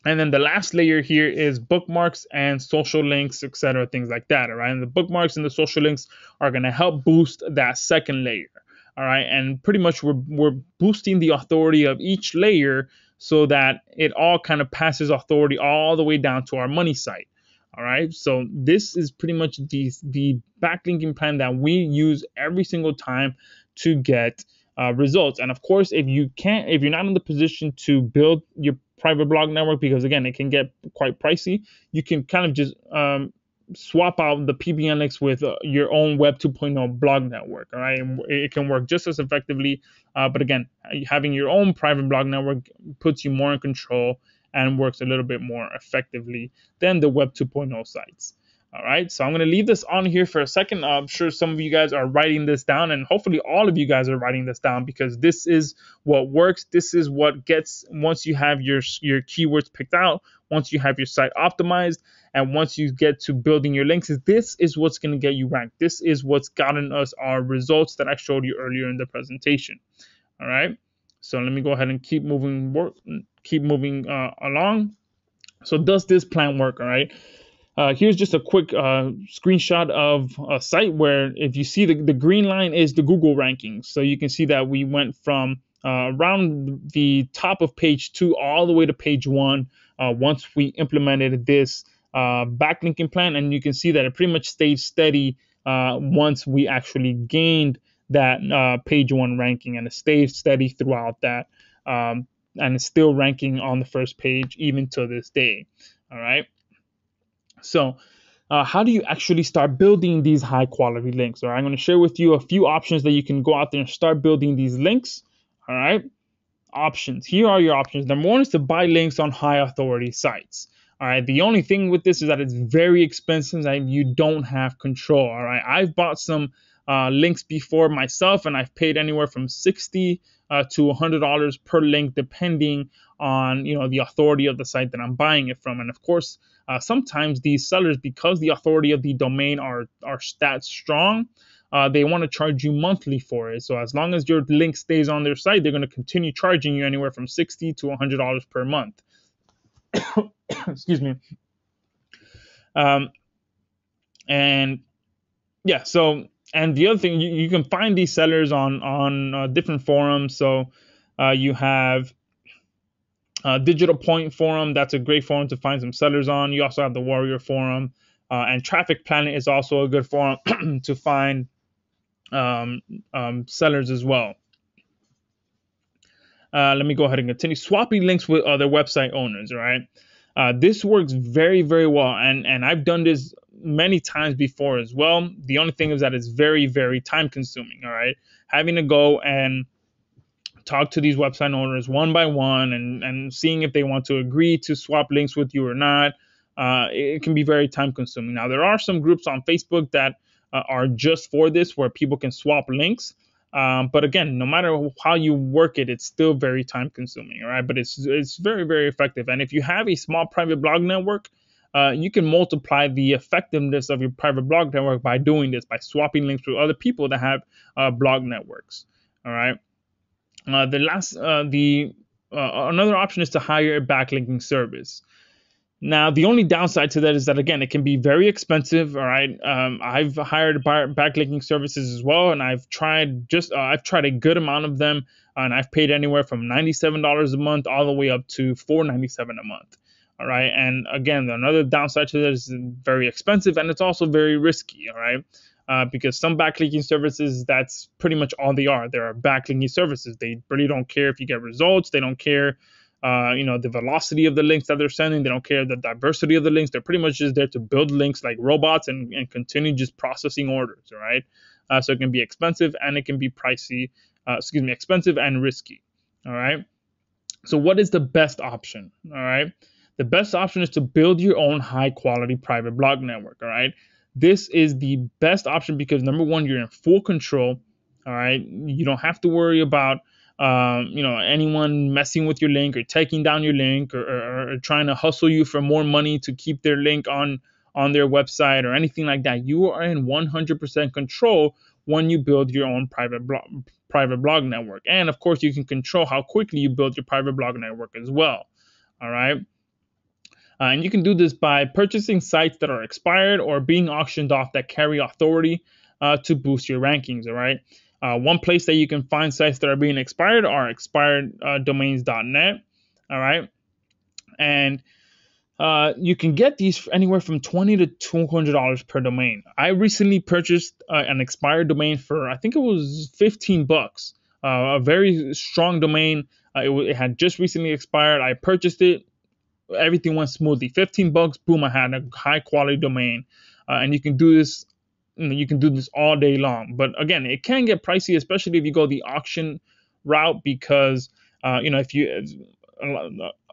And then the last layer here is bookmarks and social links, etc., things like that. All right. And the bookmarks and the social links are going to help boost that second layer. All right. And pretty much we're boosting the authority of each layer so that it all kind of passes authority all the way down to our money site. All right. So this is pretty much the backlinking plan that we use every single time to get results. And of course, if you're not in the position to build your private blog network, because again, it can get quite pricey, you can kind of just swap out the PBN links with your own Web 2.0 blog network. All right. And it can work just as effectively. But again, having your own private blog network puts you more in control and works a little bit more effectively than the Web 2.0 sites. All right, so I'm going to leave this on here for a second. I'm sure some of you guys are writing this down, and hopefully all of you guys are writing this down, because this is what works. This is what gets, once you have your keywords picked out, once you have your site optimized, and once you get to building your links, this is what's going to get you ranked. This is what's gotten us our results that I showed you earlier in the presentation. All right, so let me go ahead and keep moving along. So does this plan work? All right. Here's just a quick screenshot of a site where, if you see the green line is the Google rankings. So you can see that we went from around the top of page 2 all the way to page 1 once we implemented this backlinking plan. And you can see that it pretty much stayed steady once we actually gained that page 1 ranking, and it stayed steady throughout that. And it's still ranking on the first page even to this day. All right. So how do you actually start building these high quality links? All right, I'm going to share with you a few options that you can go out there and start building these links. All right, options. Here are your options. Number 1 is to buy links on high authority sites. All right, the only thing with this is that it's very expensive and you don't have control. All right, I've bought some links before myself, and I've paid anywhere from $60 to $100 per link, depending on the authority of the site that I'm buying it from. And of course, sometimes these sellers, because the authority of the domain are that strong, they want to charge you monthly for it. So as long as your link stays on their site, they're going to continue charging you anywhere from $60 to $100 per month. Excuse me. And yeah, so, and the other thing, you can find these sellers on different forums. So you have Digital Point forum. That's a great forum to find some sellers on. You also have the Warrior forum, and Traffic Planet is also a good forum to find sellers as well. Let me go ahead and continue. Swapping links with other website owners. All right, this works very, very well, and I've done this many times before as well. The only thing is that it's very, very time consuming. All right, having to go and talk to these website owners one by one and seeing if they want to agree to swap links with you or not. it can be very time consuming. Now, there are some groups on Facebook that are just for this, where people can swap links. But again, no matter how you work it, it's still very time consuming, all right? But it's very, very effective. And if you have a small private blog network, you can multiply the effectiveness of your private blog network by doing this, by swapping links with other people that have blog networks, all right? Another option is to hire a backlinking service. Now, the only downside to that is that, again, it can be very expensive. All right, I've hired backlinking services as well, and I've tried a good amount of them, and I've paid anywhere from $97 a month all the way up to $497 a month. All right, and again, another downside to that is very expensive, and it's also very risky. All right. Because some backlinking services, that's pretty much all they are. There are backlinking services. They really don't care if you get results. They don't care the velocity of the links that they're sending. They don't care the diversity of the links. They're pretty much just there to build links like robots and continue just processing orders, all right? So it can be expensive and it can be pricey, expensive and risky, all right? So what is the best option, all right? The best option is to build your own high quality private blog network, all right? This is the best option because, number one, you're in full control, all right? You don't have to worry about anyone messing with your link or taking down your link or trying to hustle you for more money to keep their link on their website or anything like that. You are in 100% control when you build your own private blog network. And of course, you can control how quickly you build your private blog network as well. All right. And you can do this by purchasing sites that are expired or being auctioned off that carry authority to boost your rankings. All right. One place that you can find sites that are being expired are expireddomains.net. All right. And you can get these anywhere from $20 to $200 per domain. I recently purchased an expired domain for, I think it was $15. A very strong domain. It had just recently expired. I purchased it. Everything went smoothly. $15, boom, I had a high quality domain. And you can do this. You can do this all day long. But again, it can get pricey, especially if you go the auction route, because if you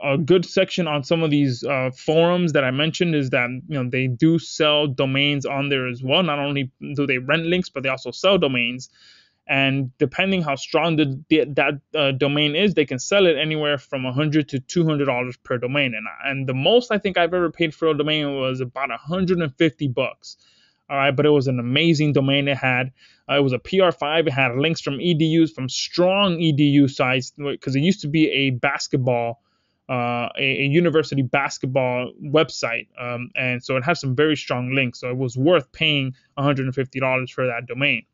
a good section on some of these forums that I mentioned is that they do sell domains on there as well. Not only do they rent links, but they also sell domains. And depending how strong that domain is, they can sell it anywhere from $100 to $200 per domain. And the most I think I've ever paid for a domain was about $150. All right, but it was an amazing domain. It was a PR5. It had links from EDUs, from strong EDU sites, because it used to be a basketball, a university basketball website, and so it has some very strong links. So it was worth paying $150 for that domain.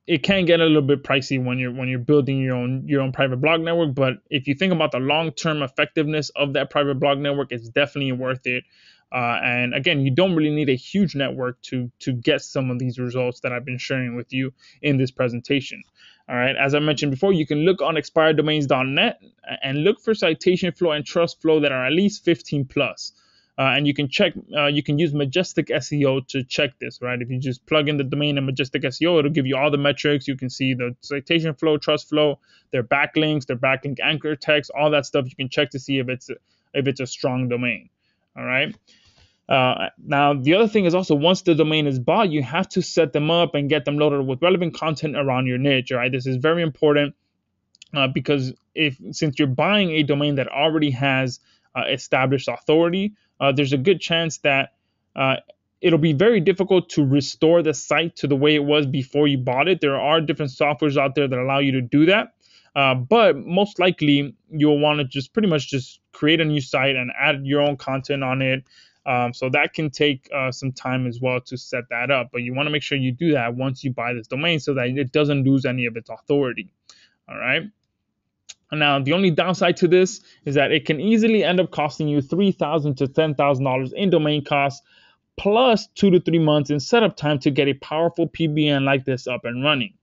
It can get a little bit pricey when you're building your own private blog network. But if you think about the long-term effectiveness of that private blog network, it's definitely worth it. And again, you don't really need a huge network to get some of these results that I've been sharing with you in this presentation. All right, as I mentioned before, you can look on expireddomains.net and look for citation flow and trust flow that are at least 15 plus. And you can check. You can use Majestic SEO to check this, right? If you just plug in the domain in Majestic SEO, it'll give you all the metrics. You can see the citation flow, trust flow, their backlinks, their backlink anchor text, all that stuff. You can check to see if it's a strong domain. All right. Now, the other thing is also, once the domain is bought, you have to set them up and get them loaded with relevant content around your niche. All right. This is very important because since you're buying a domain that already has established authority, there's a good chance that it'll be very difficult to restore the site to the way it was before you bought it. There are different softwares out there that allow you to do that. But most likely you'll want to just pretty much just create a new site and add your own content on it. So that can take some time as well to set that up. But you want to make sure you do that once you buy this domain so that it doesn't lose any of its authority. All right. Now, the only downside to this is that it can easily end up costing you $3,000 to $10,000 in domain costs, plus 2 to 3 months in setup time to get a powerful PBN like this up and running.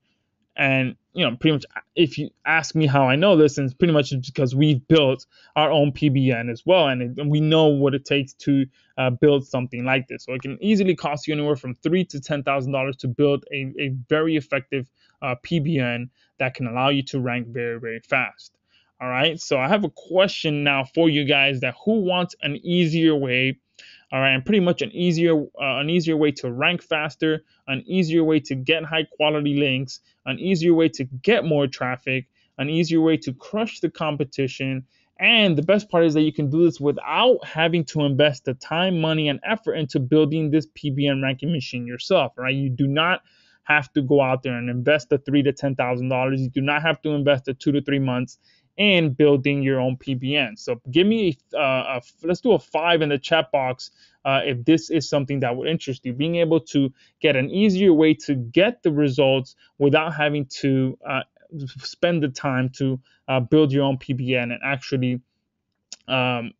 And, pretty much if you ask me how I know this, and it's pretty much because we've built our own PBN as well. And we know what it takes to build something like this. So it can easily cost you anywhere from $3,000 to $10,000 to build a very effective PBN that can allow you to rank very, very fast. All right. So I have a question now for you guys, that who wants an easier way? All right, and pretty much an easier way to rank faster, an easier way to get high quality links, an easier way to get more traffic, an easier way to crush the competition. And the best part is that you can do this without having to invest the time, money, and effort into building this PBN ranking machine yourself. Right? You do not have to go out there and invest the $3,000 to $10,000. You do not have to invest the 2 to 3 months in building your own PBN. So give me let's do a 5 in the chat box if this is something that would interest you. Being able to get an easier way to get the results without having to spend the time to build your own PBN and actually um,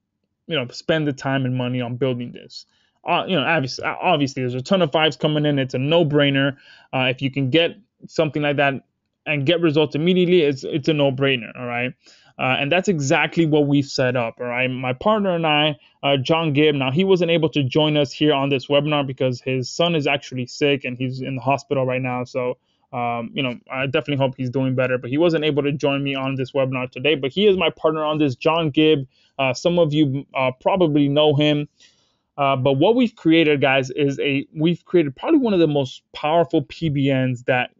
spend the time and money on building this. Obviously, there's a ton of 5s coming in. It's a no-brainer. If you can get something like that and get results immediately, it's a no-brainer. All right. And that's exactly what we've set up. All right. My partner and I, John Gibb, now he wasn't able to join us here on this webinar because his son is actually sick and he's in the hospital right now. So, I definitely hope he's doing better, but he wasn't able to join me on this webinar today. But he is my partner on this, John Gibb. Some of you probably know him. But what we've created, guys, is we've created probably one of the most powerful PBNs that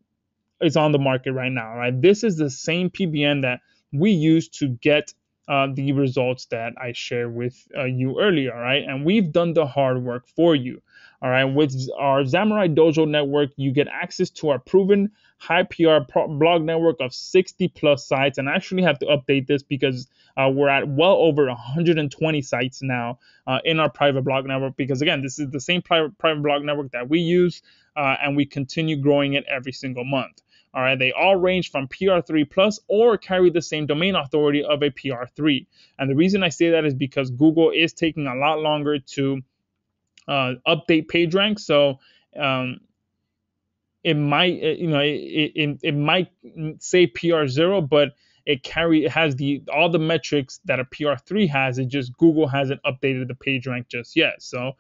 is on the market right now, right? This is the same PBN that we use to get the results that I shared with you earlier, right? And we've done the hard work for you, all right? With our Zamurai Dojo network, you get access to our proven high PR blog network of 60 plus sites. And I actually have to update this because we're at well over 120 sites now in our private blog network, because again, this is the same private blog network that we use, and we continue growing it every single month. All right, they all range from PR3 plus or carry the same domain authority of a PR3. And the reason I say that is because Google is taking a lot longer to update PageRank. So it might, it might say PR0, but it has all the metrics that a PR3 has. It just Google hasn't updated the PageRank just yet. So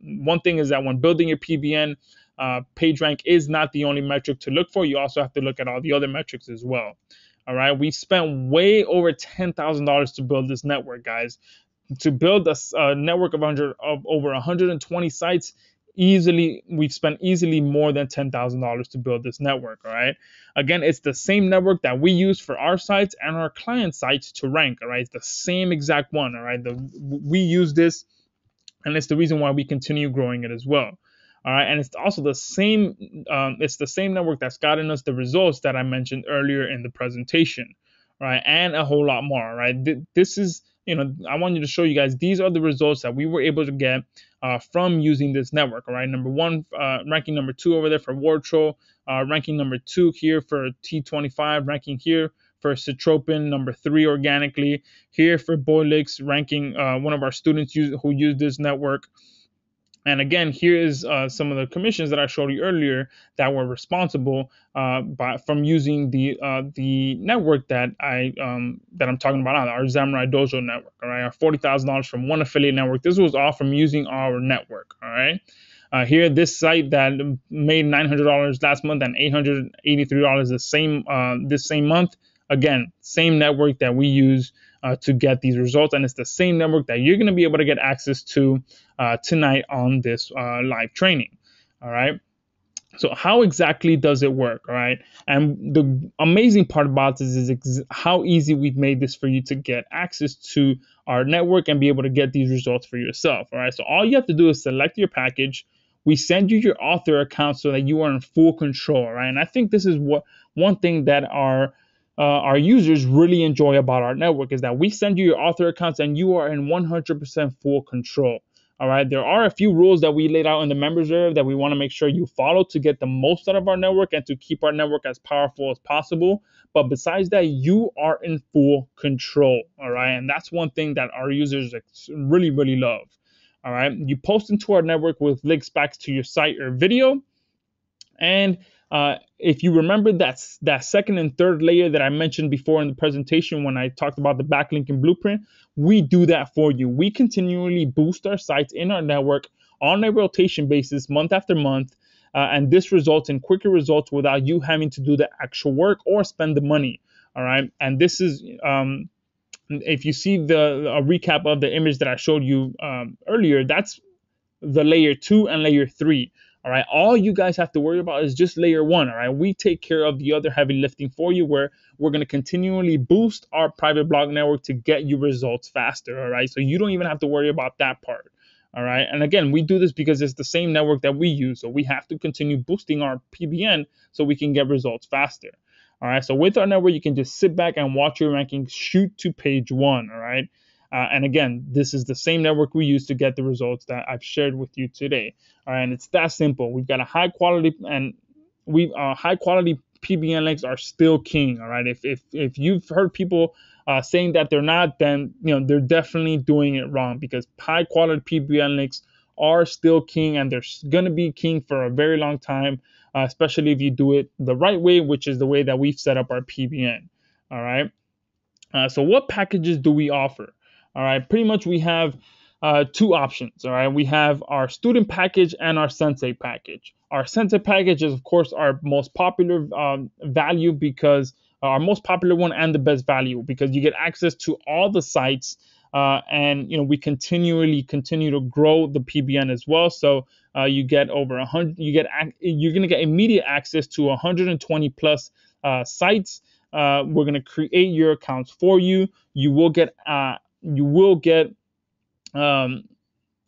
one thing is that when building your PBN, PageRank is not the only metric to look for. You also have to look at all the other metrics as well. All right, we spent way over $10,000 to build this network, guys. To build a network of over 120 sites, we've spent easily more than $10,000 to build this network. All right, again, it's the same network that we use for our sites and our client sites to rank. All right, it's the same exact one. All right, we use this, and it's the reason why we continue growing it as well. All right, and it's also the same. It's the same network that's gotten us the results that I mentioned earlier in the presentation, right? And a whole lot more, right? This is, I wanted to show you guys, these are the results that we were able to get from using this network. All right, number 1, ranking number 2 over there for Word Troll, ranking number 2 here for T25, ranking here for Citropin, number 3 organically here for Boylix, ranking one of our students who use this network. And again, here is some of the commissions that I showed you earlier that were responsible from using the network that I'm talking about now, our Zamurai Dojo network. All right, our $40,000 from one affiliate network. This was all from using our network. All right. Here, this site that made $900 last month and $883 this same month. Again, same network that we use to get these results, and it's the same network that you're going to be able to get access to tonight on this live training. All right. So how exactly does it work? All right. And the amazing part about this is how easy we've made this for you to get access to our network and be able to get these results for yourself. All right. So all you have to do is select your package. We send you your author account so that you are in full control. Right. And I think this is one thing that our users really enjoy about our network is that we send you your author accounts and you are in 100% full control. All right, there are a few rules that we laid out in the members area that we want to make sure you follow to get the most out of our network and to keep our network as powerful as possible. But besides that, you are in full control. All right, and that's one thing that our users really, really love. All right, you post into our network with links back to your site or video. And if you remember that second and third layer that I mentioned before in the presentation when I talked about the Backlinking Blueprint, we do that for you. We continually boost our sites in our network on a rotation basis month after month, and this results in quicker results without you having to do the actual work or spend the money. All right. And this is, if you see a recap of the image that I showed you earlier, that's the layer 2 and layer 3. All right. All you guys have to worry about is just layer 1. All right. We take care of the other heavy lifting for you, where we're going to continually boost our private blog network to get you results faster. All right. So you don't even have to worry about that part. All right. And again, we do this because it's the same network that we use. So we have to continue boosting our PBN so we can get results faster. All right. So with our network, you can just sit back and watch your rankings shoot to page 1. All right. And again, this is the same network we use to get the results that I've shared with you today. All right, and it's that simple. We've got a high quality, and high quality PBN links are still king. All right, if you've heard people saying that they're not, then they're definitely doing it wrong, because high quality PBN links are still king, and they're going to be king for a very long time, especially if you do it the right way, which is the way that we've set up our PBN. All right. So what packages do we offer? All right, pretty much we have 2 options. All right, we have our student package and our sensei package. Our sensei package is, of course, our most popular value, because our most popular one and the best value, because you get access to all the sites, and we continue to grow the PBN as well. So you get over 100. You're gonna get immediate access to 120 plus sites. We're going to create your accounts for you. You will get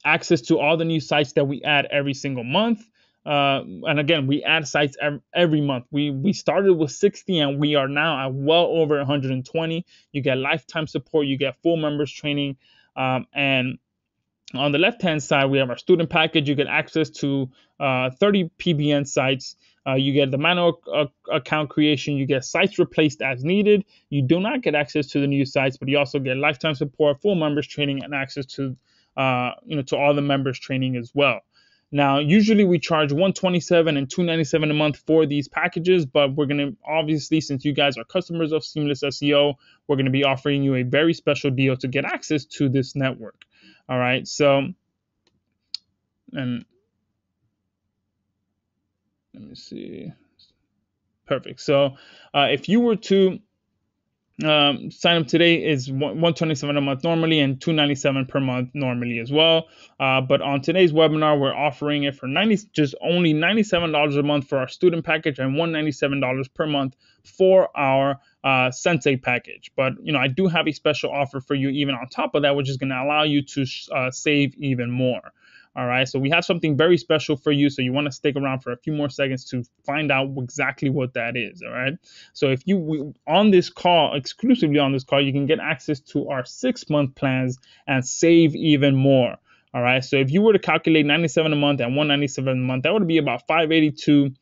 access to all the new sites that we add every single month. And again, we add sites every month. We started with 60, and we are now at well over 120. You get lifetime support. You get full members training. And on the left-hand side, we have our student package. You get access to 30 PBN sites. You get the manual account creation. You get sites replaced as needed. You do not get access to the new sites, but you also get lifetime support, full members training, and access to to all the members training as well. Now, usually we charge $127 and $297 a month for these packages, but we're going to, obviously, since you guys are customers of Seamless SEO, we're going to be offering you a very special deal to get access to this network. All right, so, and let me see. Perfect. So if you were to sign up today, is $127 a month normally and $297 per month normally as well. But on today's webinar, we're offering it for just only $97 a month for our student package, and $197 per month for our sensei package. But I do have a special offer for you even on top of that, which is going to allow you to save even more. All right, so we have something very special for you, so you want to stick around for a few more seconds to find out exactly what that is. All right, so if on this call, exclusively on this call, you can get access to our 6-month plans and save even more. All right, so if you were to calculate $97 a month and $197 a month, that would be about $582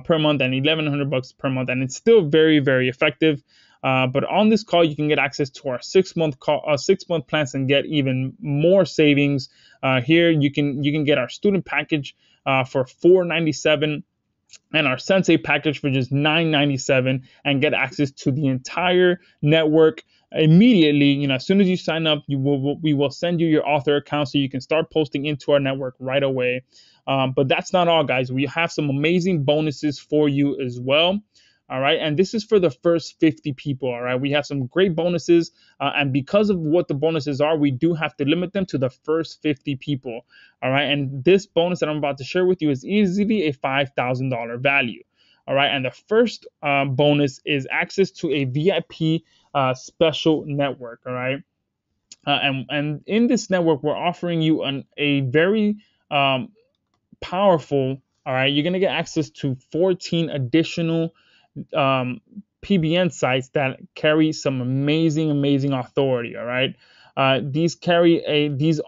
per month and $1,100 per month, and it's still very, very effective. But on this call, you can get access to our 6-month plans and get even more savings. Here you can get our student package for $497 and our sensei package for just $997, and get access to the entire network immediately. As soon as you sign up, we will send you your author account so you can start posting into our network right away. But that's not all, guys. We have some amazing bonuses for you as well. All right, and this is for the first 50 people. All right, we have some great bonuses, and because of what the bonuses are, we do have to limit them to the first 50 people. All right, and this bonus that I'm about to share with you is easily a $5,000 value. All right, and the first bonus is access to a VIP special network. All right, and in this network, we're offering you a very powerful. All right, you're gonna get access to 14 additional PBN sites that carry some amazing authority. All right, these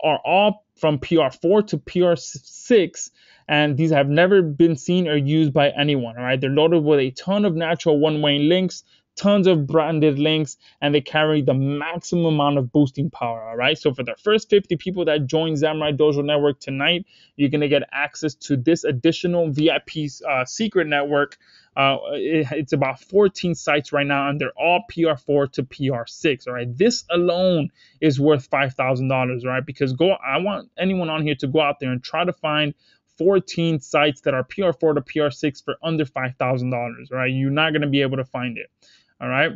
are all from PR4 to PR6, and these have never been seen or used by anyone. All right, they're loaded with a ton of natural one-way links, tons of branded links, and they carry the maximum amount of boosting power. All right, so for the first 50 people that join Zamurai Dojo Network tonight, you're going to get access to this additional VIP secret network. It's about 14 sites right now, and they're all PR4 to PR6. All right, this alone is worth $5,000. Right, because I want anyone on here to go out there and try to find 14 sites that are PR4 to PR6 for under $5,000. Right, you're not going to be able to find it. All right.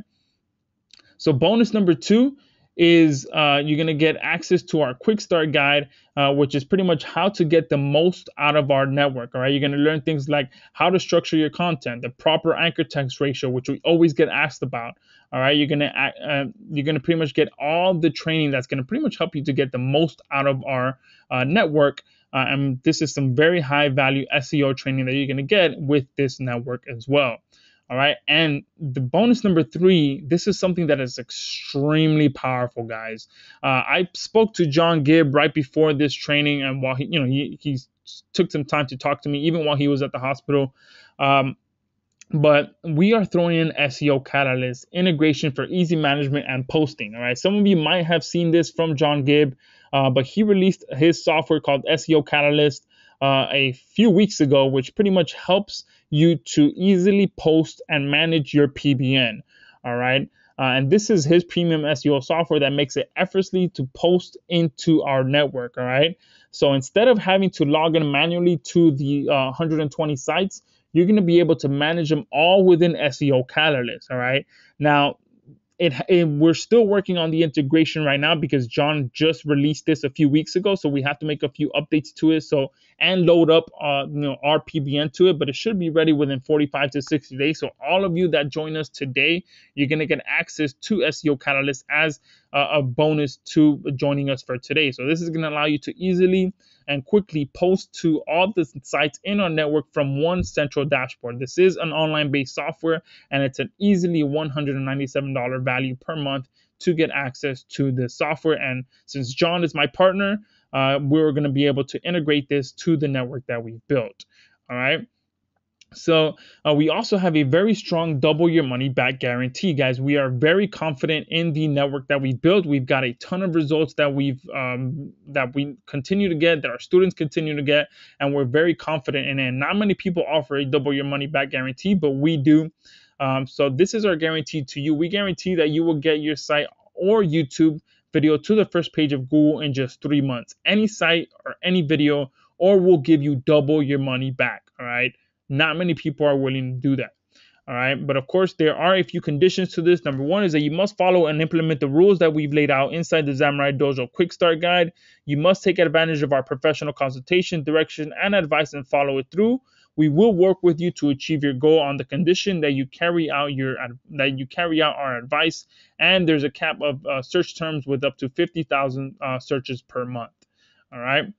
So bonus number 2 is you're going to get access to our quick start guide, which is pretty much how to get the most out of our network. All right, you're going to learn things like how to structure your content, the proper anchor text ratio, which we always get asked about. All right, you're gonna pretty much get all the training that's gonna pretty much help you to get the most out of our network. And this is some very high value SEO training that you're gonna get with this network as well. All right, and the bonus number 3, this is something that is extremely powerful, guys. I spoke to John Gibb right before this training, and while he took some time to talk to me, even while he was at the hospital. But we are throwing in SEO Catalyst integration for easy management and posting. All right, some of you might have seen this from John Gibb, but he released his software called SEO Catalyst a few weeks ago, which pretty much helps you to easily post and manage your PBN. All right. And this is his premium SEO software that makes it effortlessly to post into our network. All right. So instead of having to log in manually to the 120 sites, you're going to be able to manage them all within SEO Catalyst. All right. Now, we're still working on the integration right now because John just released this a few weeks ago, so we have to make a few updates to it. And load up our PBN to it, but it should be ready within 45 to 60 days. So all of you that join us today, you're gonna get access to SEO Catalyst as a bonus to joining us for today. So this is gonna allow you to easily and quickly post to all the sites in our network from one central dashboard. This is an online-based software, and it's an easily $197 value per month to get access to the software. And since John is my partner, we're going to be able to integrate this to the network that we've built. All right. So we also have a very strong double your money back guarantee, guys. We are very confident in the network that we built. We've got a ton of results that we continue to get, that our students continue to get, and we're very confident in it. Not many people offer a double your money back guarantee, but we do. So this is our guarantee to you. We guarantee that you will get your site or YouTube video to the first page of Google in just 3 months. Any site or any video, or we'll give you double your money back. All right. Not many people are willing to do that. All right. But of course, there are a few conditions to this. Number 1 is that you must follow and implement the rules that we've laid out inside the Zamurai Dojo Quick Start Guide. You must take advantage of our professional consultation, direction, and advice and follow it through. We will work with you to achieve your goal on the condition that you carry out our advice. And there's a cap of search terms with up to 50,000 searches per month. All right.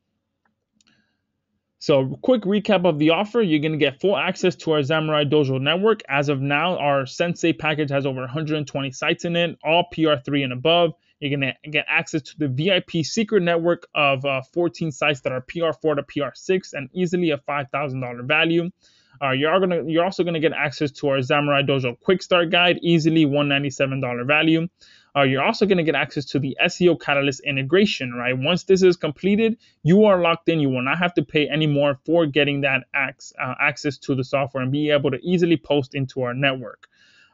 So quick recap of the offer. You're going to get full access to our Zamurai Dojo network. As of now, our Sensei package has over 120 sites in it, all PR3 and above. You're going to get access to the VIP secret network of 14 sites that are PR4 to PR6 and easily a $5,000 value. You're also going to get access to our Zamurai Dojo Quick Start Guide, easily $197 value. You're also going to get access to the SEO Catalyst integration, right? Once this is completed, you are locked in. You will not have to pay any more for getting that access to the software and be able to easily post into our network.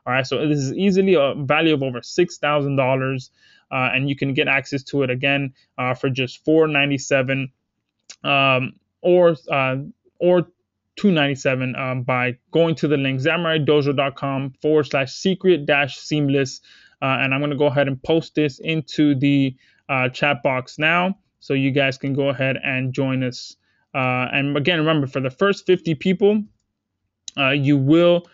All right, so this is easily a value of over $6,000, and you can get access to it again for just $497 or $297 by going to the link zamuraidojo.com/secret-seamless. And I'm going to go ahead and post this into the chat box now, so you guys can go ahead and join us. And again, remember, for the first 50 people, you will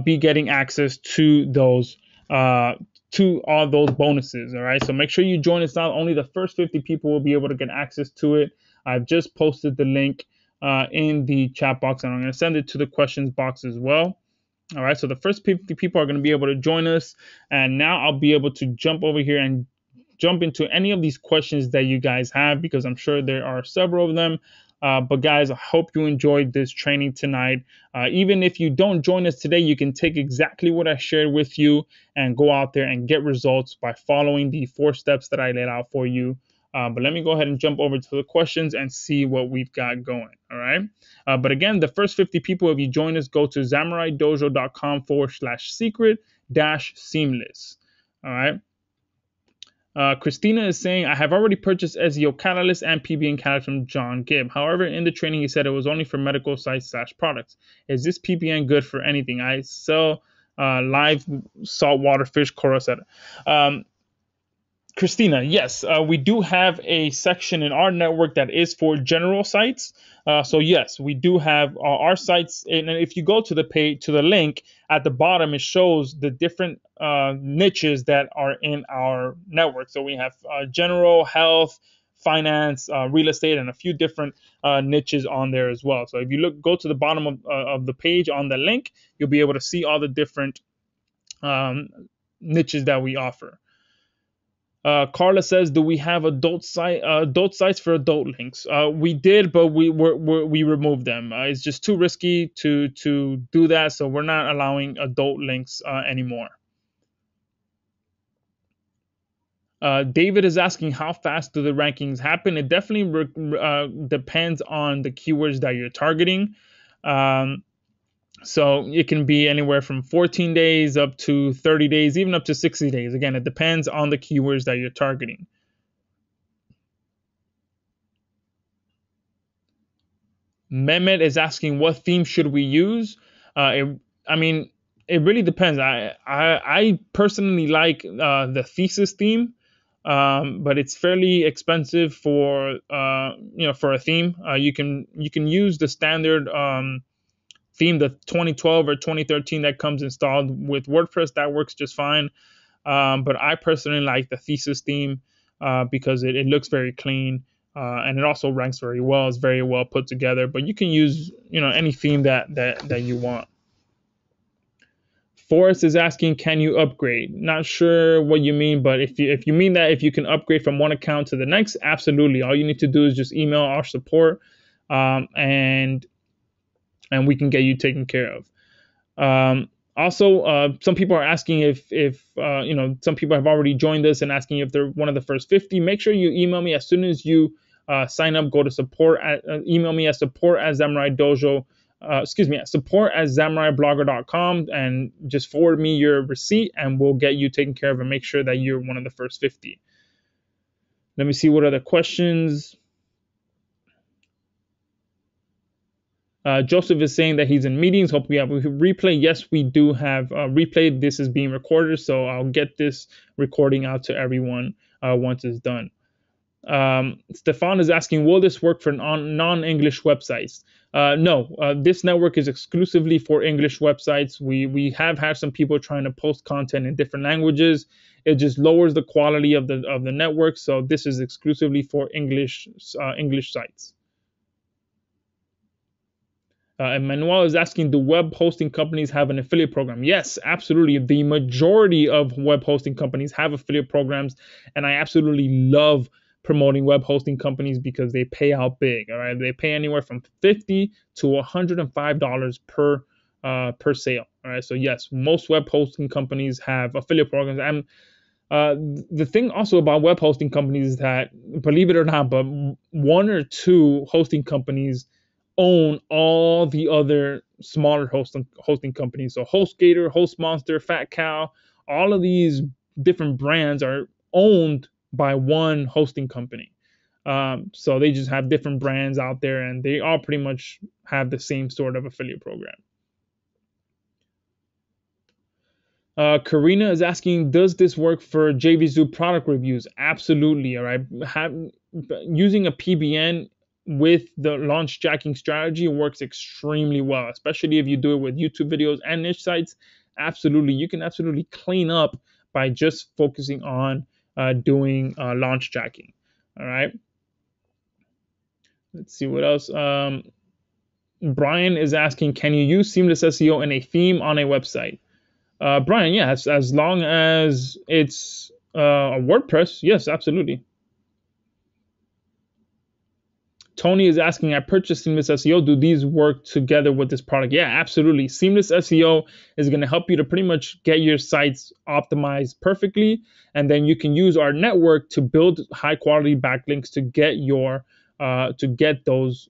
be getting access to those to all those bonuses. All right, so make sure you join us now. Only the first 50 people will be able to get access to it. I've just posted the link in the chat box, and I'm going to send it to the questions box as well. All right, so the first 50 people are going to be able to join us, and now I'll be able to jump over here and jump into any of these questions that you guys have, because I'm sure there are several of them. But guys, I hope you enjoyed this training tonight. Even if you don't join us today, you can take exactly what I shared with you and go out there and get results by following the 4 steps that I laid out for you. But let me go ahead and jump over to the questions and see what we've got going. All right. But again, the first 50 people, if you join us, go to zamuraidojo.com/secret-seamless. All right. Christina is saying, I have already purchased SEO Catalyst and PBN Catalyst from John Gibb. However, in the training, he said it was only for medical sites/products. Is this PBN good for anything? I sell live saltwater fish, Coruscant. Christina, yes, we do have a section in our network that is for general sites. So yes, we do have our sites, and if you go to the page, to the link at the bottom, it shows the different niches that are in our network. So we have general, health, finance, real estate, and a few different niches on there as well. So if you go to the bottom of the page on the link, you'll be able to see all the different niches that we offer. Carla says, "Do we have adult sites for adult links?" We did, but we removed them. It's just too risky to do that, so we're not allowing adult links anymore. David is asking, how fast do the rankings happen? It definitely depends on the keywords that you're targeting. So it can be anywhere from 14 days up to 30 days, even up to 60 days. Again, it depends on the keywords that you're targeting. Mehmet is asking, what theme should we use? It really depends. I personally like the thesis theme, but it's fairly expensive for for a theme. You can use the standard theme, the 2012 or 2013 that comes installed with WordPress. That works just fine. But I personally like the thesis theme because it looks very clean. And it also ranks very well. It's very well put together. But you can use any theme that you want. Forrest is asking, can you upgrade? Not sure what you mean, but if you mean that if you can upgrade from one account to the next, absolutely. All you need to do is just email our support, and we can get you taken care of. Also, some people are asking if some people have already joined us and asking if they're one of the first 50. Make sure you email me as soon as you sign up. Go to support. Email me at support@Zamurai support@ZamuraiBlogger.com, and just forward me your receipt, and we'll get you taken care of and make sure that you're one of the first 50. Let me see what other questions. Joseph is saying that he's in meetings. Hope we have a replay. Yes, we do have a replay. This is being recorded, so I'll get this recording out to everyone once it's done. Stefan is asking, will this work for non-English websites? No, this network is exclusively for English websites. We have had some people trying to post content in different languages. It just lowers the quality of the network. So this is exclusively for English sites. And Manuel is asking, do web hosting companies have an affiliate program? Yes, absolutely. The majority of web hosting companies have affiliate programs, and I absolutely love promoting web hosting companies because they pay out big. All right, they pay anywhere from $50 to $105 per sale. All right, so yes, most web hosting companies have affiliate programs. And the thing also about web hosting companies is that, believe it or not, but one or two hosting companies own all the other smaller hosting companies. So HostGator, HostMonster, Fat Cow, all of these different brands are owned by one hosting company. So they just have different brands out there, and they all pretty much have the same sort of affiliate program. Karina is asking, does this work for JVZoo product reviews? Absolutely. All right. Using a PBN with the launch jacking strategy works extremely well, especially if you do it with YouTube videos and niche sites. Absolutely. You can absolutely clean up by just focusing on doing launch jacking. All right. Let's see what else. Brian is asking, can you use seamless SEO in a theme on a website? Brian, yeah, as long as it's a WordPress, yes, absolutely. Tony is asking, I purchased Seamless SEO. Do these work together with this product? Yeah, absolutely. Seamless SEO is going to help you to pretty much get your sites optimized perfectly. And then you can use our network to build high quality backlinks to get those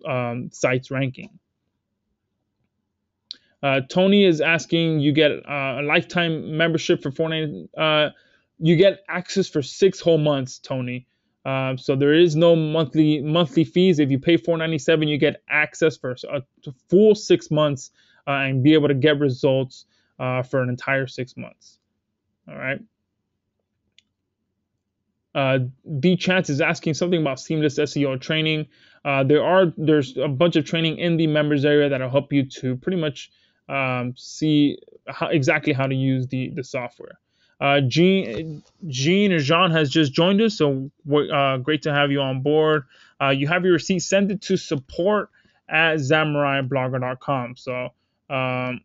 sites ranking. Tony is asking, you get a lifetime membership for $4.99. You get access for 6 whole months, Tony. So there is no monthly fees. If you pay $4.97, you get access for a full 6 months and be able to get results for an entire 6 months. All right. D Chance is asking something about seamless SEO training. There's a bunch of training in the members area that'll help you to pretty much see exactly how to use the software. Jean or Jean has just joined us, so great to have you on board. You have your receipt. Send it to support@zamuraiblogger.com. So, all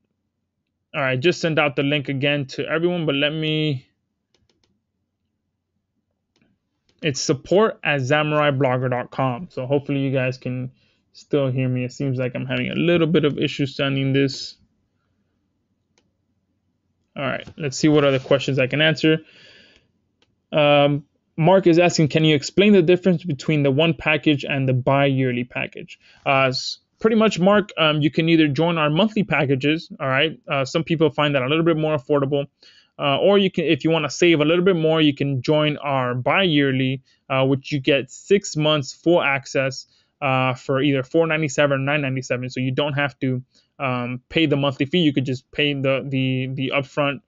right, just send out the link again to everyone, but it's support@zamuraiblogger.com. So hopefully you guys can still hear me. It seems like I'm having a little bit of issue sending this. All right, let's see what other questions I can answer. Mark is asking, can you explain the difference between the one package and the bi-yearly package? Pretty much, Mark, you can either join our monthly packages. All right, some people find that a little bit more affordable. Or you can, if you want to save a little bit more, you can join our bi-yearly, which you get 6 months full access for either $4.97 or $9.97. So you don't have to pay the monthly fee. You could just pay the upfront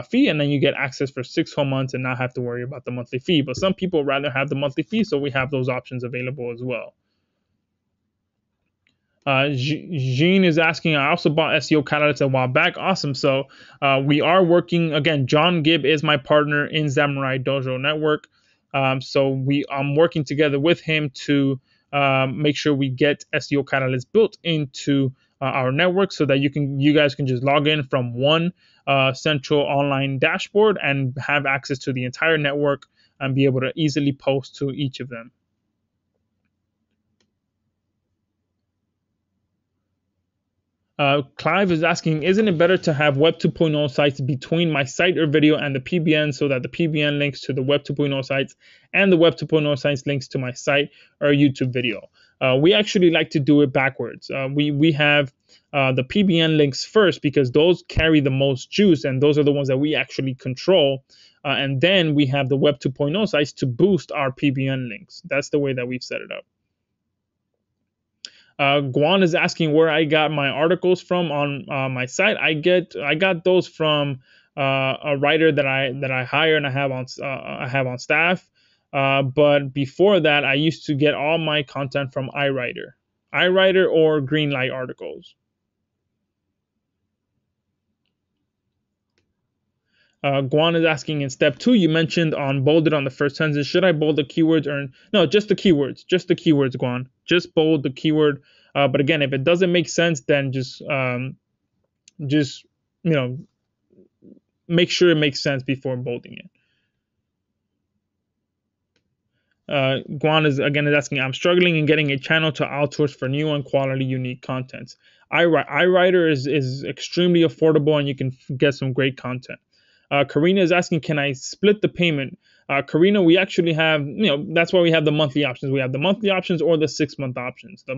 fee, and then you get access for 6 whole months and not have to worry about the monthly fee. But some people rather have the monthly fee, so we have those options available as well. Jean is asking, I also bought SEO Catalyst a while back. Awesome. So we are working, again, John Gibb is my partner in Zamurai Dojo Network. So I'm working together with him to make sure we get SEO Catalyst built into our network so that you guys can just log in from one central online dashboard and have access to the entire network and be able to easily post to each of them. Clive is asking, isn't it better to have Web 2.0 sites between my site or video and the PBN so that the PBN links to the Web 2.0 sites and the Web 2.0 sites links to my site or YouTube video? We actually like to do it backwards. We have the PBN links first because those carry the most juice and those are the ones that we actually control. And then we have the Web 2.0 sites to boost our PBN links. That's the way that we've set it up. Guan is asking where I got my articles from on my site. I got those from a writer that I hire and I have on staff. But before that, I used to get all my content from iWriter or Greenlight articles. Guan is asking, in step 2, you mentioned on bolded on the first sentence. Should I bold the keywords or no? Just the keywords. Just the keywords, Guan. Just bold the keyword. But again, if it doesn't make sense, then just make sure it makes sense before bolding it. Guan is asking, I'm struggling in getting a channel to outsource for new and quality unique content. iWriter is extremely affordable and you can get some great content. Karina is asking, can I split the payment? Karina, we actually have, that's why we have the monthly options. We have the monthly options or the 6-month options. The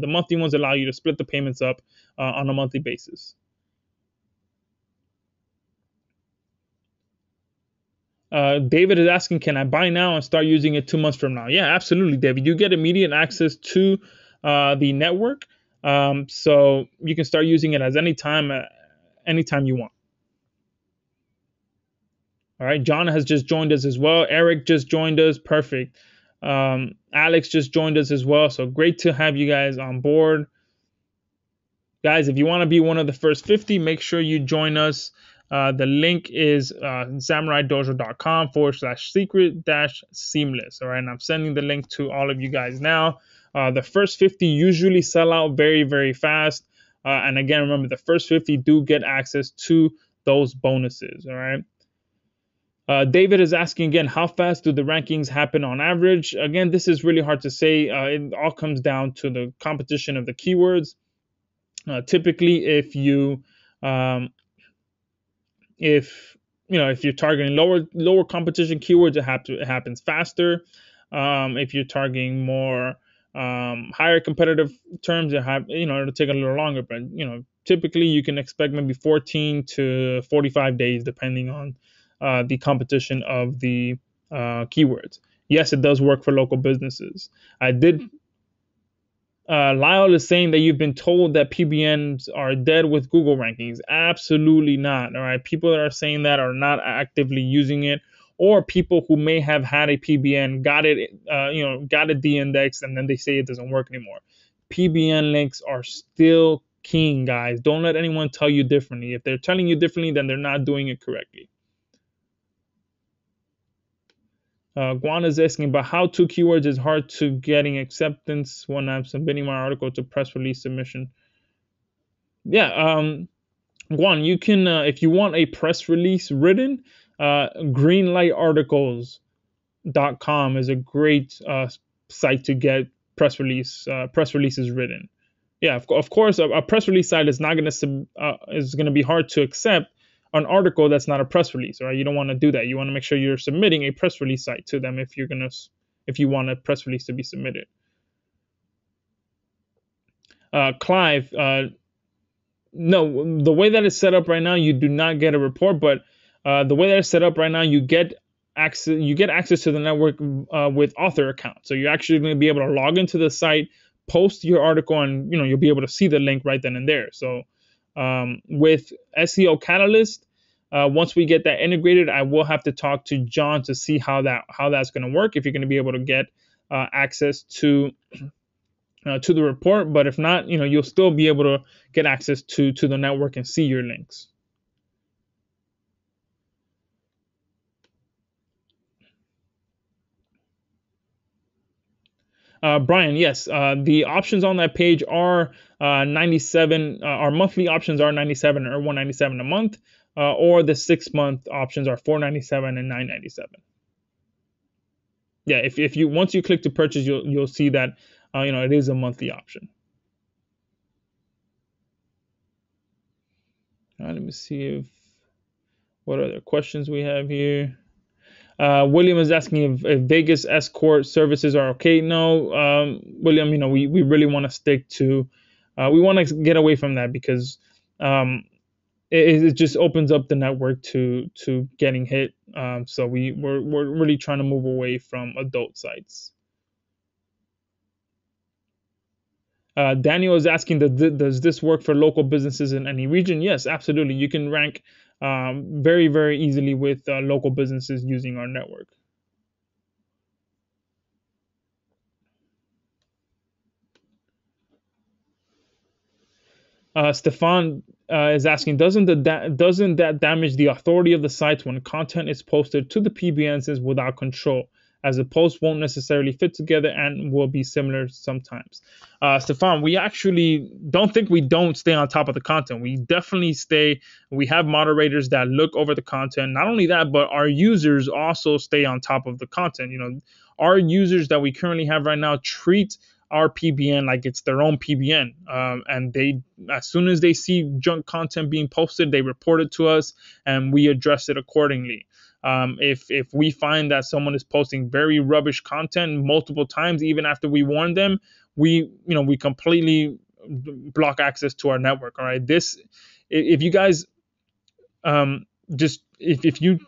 monthly ones allow you to split the payments up on a monthly basis. David is asking, can I buy now and start using it 2 months from now? Yeah, absolutely, David. You get immediate access to the network. So you can start using it as anytime you want. All right, John has just joined us as well. Eric just joined us. Perfect. Alex just joined us as well. So great to have you guys on board. Guys, if you want to be one of the first 50, make sure you join us. The link is zamuraidojo.com/secret-seamless. All right, and I'm sending the link to all of you guys now. The first 50 usually sell out very, very fast. And again, remember, the first 50 do get access to those bonuses. All right. David is asking again, how fast do the rankings happen on average? Again, this is really hard to say. It all comes down to the competition of the keywords. Typically, if you're targeting lower competition keywords, it happens faster. If you're targeting more higher competitive terms, it'll take a little longer. But typically you can expect maybe 14 to 45 days, depending on the competition of the keywords. Yes, it does work for local businesses. Lyle is saying that you've been told that PBNs are dead with Google rankings. Absolutely not. All right, people that are saying that are not actively using it, or people who may have had a PBN, got it, got it de-indexed, and then they say it doesn't work anymore. PBN links are still king, guys. Don't let anyone tell you differently. If they're telling you differently, then they're not doing it correctly. Guan is asking about how to keywords is hard to getting acceptance when I'm submitting my article to press release submission. Yeah, Guan, you can, if you want a press release written, greenlightarticles.com is a great site to get press releases written. Yeah, of course, a press release site is not going to is going to be hard to accept an article that's not a press release, right? You don't want to do that. You want to make sure you're submitting a press release site to them if you want a press release to be submitted. Clive, no, the way that it's set up right now, you do not get a report, but the way that it's set up right now, you get access to the network with author account. So you're actually going to be able to log into the site, post your article, and you'll be able to see the link right then and there. So with SEO Catalyst, once we get that integrated, I will have to talk to John to see how that's going to work. If you're going to be able to get access to the report, but if not, you'll still be able to get access to the network and see your links. Brian, yes, the options on that page are 97. Our monthly options are 97 or 197 a month, or the 6-month options are 497 and 997. Yeah, if you once you click to purchase, you'll see that it is a monthly option. Let me see what other questions we have here. William is asking if Vegas escort services are okay. No, William, we really want to stick to, we want to get away from that because it just opens up the network to getting hit. So we're really trying to move away from adult sites. Daniel is asking, does this work for local businesses in any region? Yes, absolutely. You can rank very, very easily with local businesses using our network. Stefan is asking, doesn't that damage the authority of the sites when content is posted to the PBNs without control, as the posts won't necessarily fit together and will be similar sometimes? Stefan, we actually don't stay on top of the content. We definitely stay. We have moderators that look over the content. Not only that, but our users also stay on top of the content. Our users that we currently have right now treat our PBN like it's their own PBN, and they, as soon as they see junk content being posted, they report it to us and we address it accordingly. If we find that someone is posting very rubbish content multiple times, even after we warn them, we completely block access to our network. All right, if you guys if you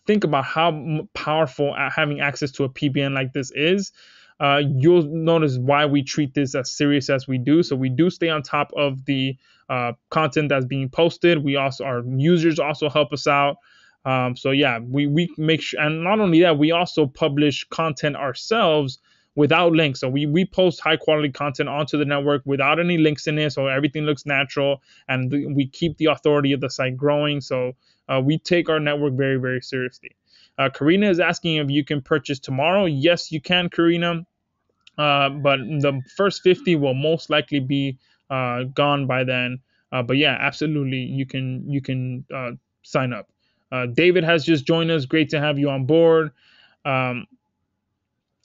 think about how powerful having access to a PBN like this is, you'll notice why we treat this as serious as we do. So we do stay on top of the content that's being posted. Our users also help us out. So yeah, we make sure, and not only that, we also publish content ourselves without links. So we post high quality content onto the network without any links in it, so everything looks natural, and we keep the authority of the site growing. So we take our network very, very seriously. Karina is asking if you can purchase tomorrow. Yes, you can, Karina. But the first 50 will most likely be gone by then. But yeah, absolutely, you can sign up. David has just joined us. Great to have you on board.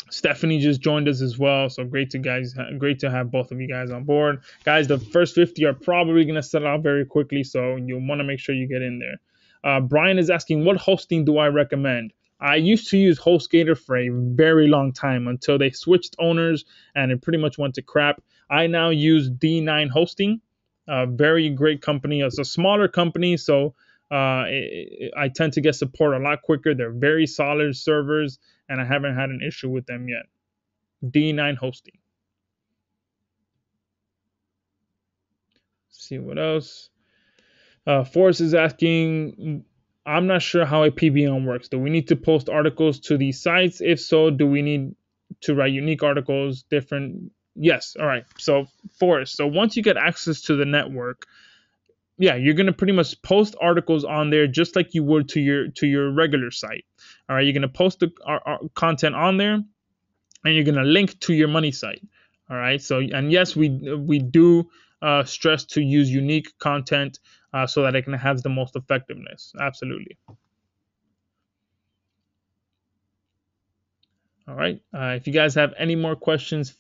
Stephanie just joined us as well. So great to have both of you guys on board. Guys, the first 50 are probably going to sell out very quickly, so you'll want to make sure you get in there. Brian is asking, what hosting do I recommend? I used to use HostGator for a very long time until they switched owners and it pretty much went to crap. I now use D9 Hosting, a very great company. It's a smaller company, so I tend to get support a lot quicker. They're very solid servers, and I haven't had an issue with them yet. D9 Hosting. see what else. Forrest is asking, I'm not sure how a PBM works. Do we need to post articles to these sites? If so, do we need to write unique articles, different? Yes. All right. So Forrest, so once you get access to the network, yeah, you're gonna pretty much post articles on there just like you would to your regular site. All right, you're gonna post the content on there, and you're gonna link to your money site. All right. So, and yes, we do stress to use unique content so that it can have the most effectiveness. Absolutely. All right. If you guys have any more questions,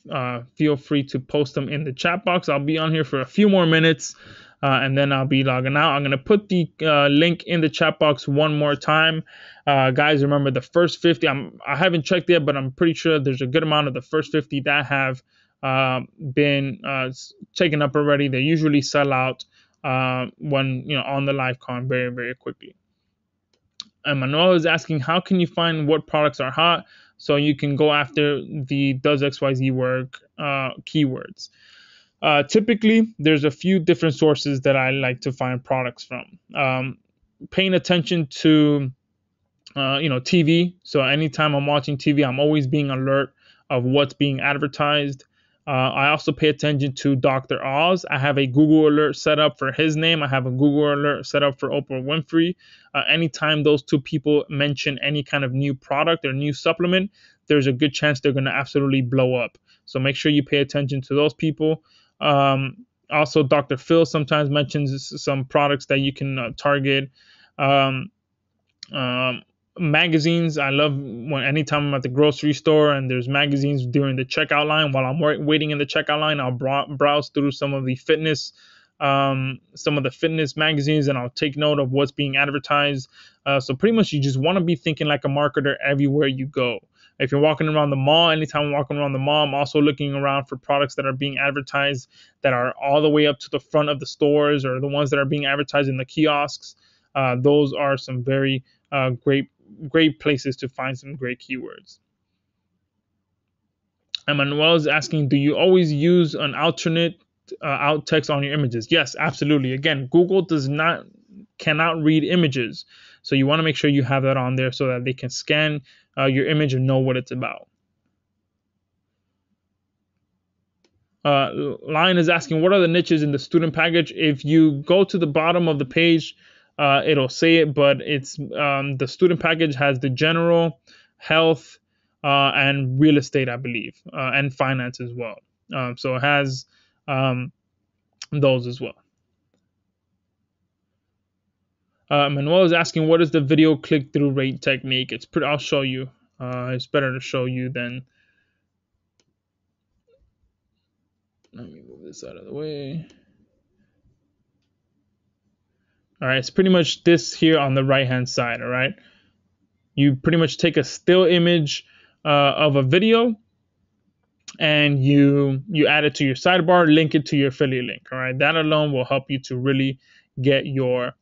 feel free to post them in the chat box. I'll be on here for a few more minutes, and then I'll be logging out. I'm going to put the link in the chat box one more time. Guys, remember the first 50, I haven't checked yet, but I'm pretty sure there's a good amount of the first 50 that have been taken up already. They usually sell out when, on the live con very, very quickly. And Manuel is asking, how can you find what products are hot so you can go after the does XYZ work keywords? Typically, there's a few different sources that I like to find products from. Paying attention to TV. So anytime I'm watching TV, I'm always being alert of what's being advertised. I also pay attention to Dr. Oz. I have a Google alert set up for his name. I have a Google alert set up for Oprah Winfrey. Anytime those two people mention any kind of new product or new supplement, there's a good chance they're going to absolutely blow up. So make sure you pay attention to those people. Also, Dr. Phil sometimes mentions some products that you can target. Magazines, I love when anytime I'm at the grocery store and there's magazines during the checkout line. While I'm waiting in the checkout line, I'll browse through some of the fitness magazines, and I'll take note of what's being advertised. So pretty much you just want to be thinking like a marketer everywhere you go. If you're walking around the mall, anytime I'm walking around the mall, I'm also looking around for products that are being advertised that are all the way up to the front of the stores, or the ones that are being advertised in the kiosks. Those are some very great places to find some great keywords. And Manuel is asking, do you always use an alternate alt text on your images? Yes, absolutely. Again, Google cannot read images, so you want to make sure you have that on there so that they can scan your image and know what it's about. Lion is asking, what are the niches in the student package? If you go to the bottom of the page, it'll say it, but it's the student package has the general, health, and real estate, I believe, and finance as well. So it has those as well. Manuel is asking, what is the video click-through rate technique? I'll show you. It's better to show you than. Let me move this out of the way. All right, it's pretty much this here on the right-hand side. All right, you pretty much take a still image of a video, and you add it to your sidebar, link it to your affiliate link. All right, that alone will help you to really get your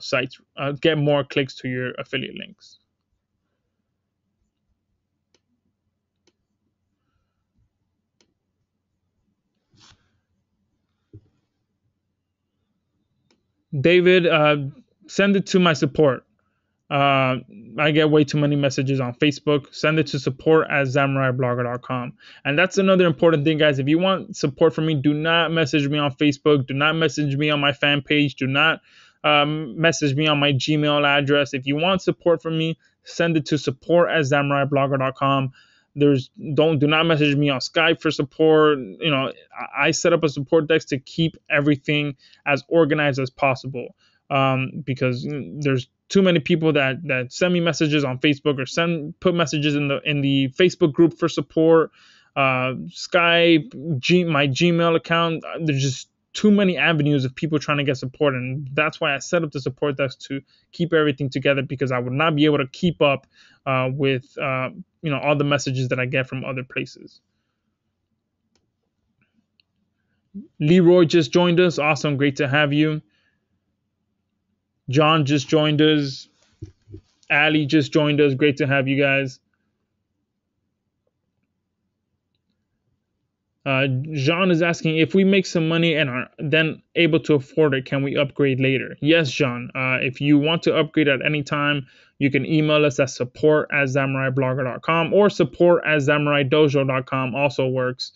sites, get more clicks to your affiliate links. David, send it to my support. I get way too many messages on Facebook. Send it to support@zamuraiblogger.com. And that's another important thing, guys. If you want support from me, do not message me on Facebook. Do not message me on my fan page. Do not message me on my Gmail address. If you want support from me, send it to support@zamuraiblogger.com. Do not message me on Skype for support. I set up a support desk to keep everything as organized as possible, because there's too many people that send me messages on Facebook, or put messages in the Facebook group for support, Skype, my Gmail account. There's just too many avenues of people trying to get support, and that's why I set up the support desk to keep everything together, because I would not be able to keep up with all the messages that I get from other places. Leroy just joined us. Awesome, great to have you. John just joined us. Ali just joined us. Great to have you guys. Jean is asking, if we make some money and are then able to afford it, can we upgrade later? Yes, Jean. If you want to upgrade at any time, you can email us at support@zamuraiblogger.com or support@zamuraidojo.com also works,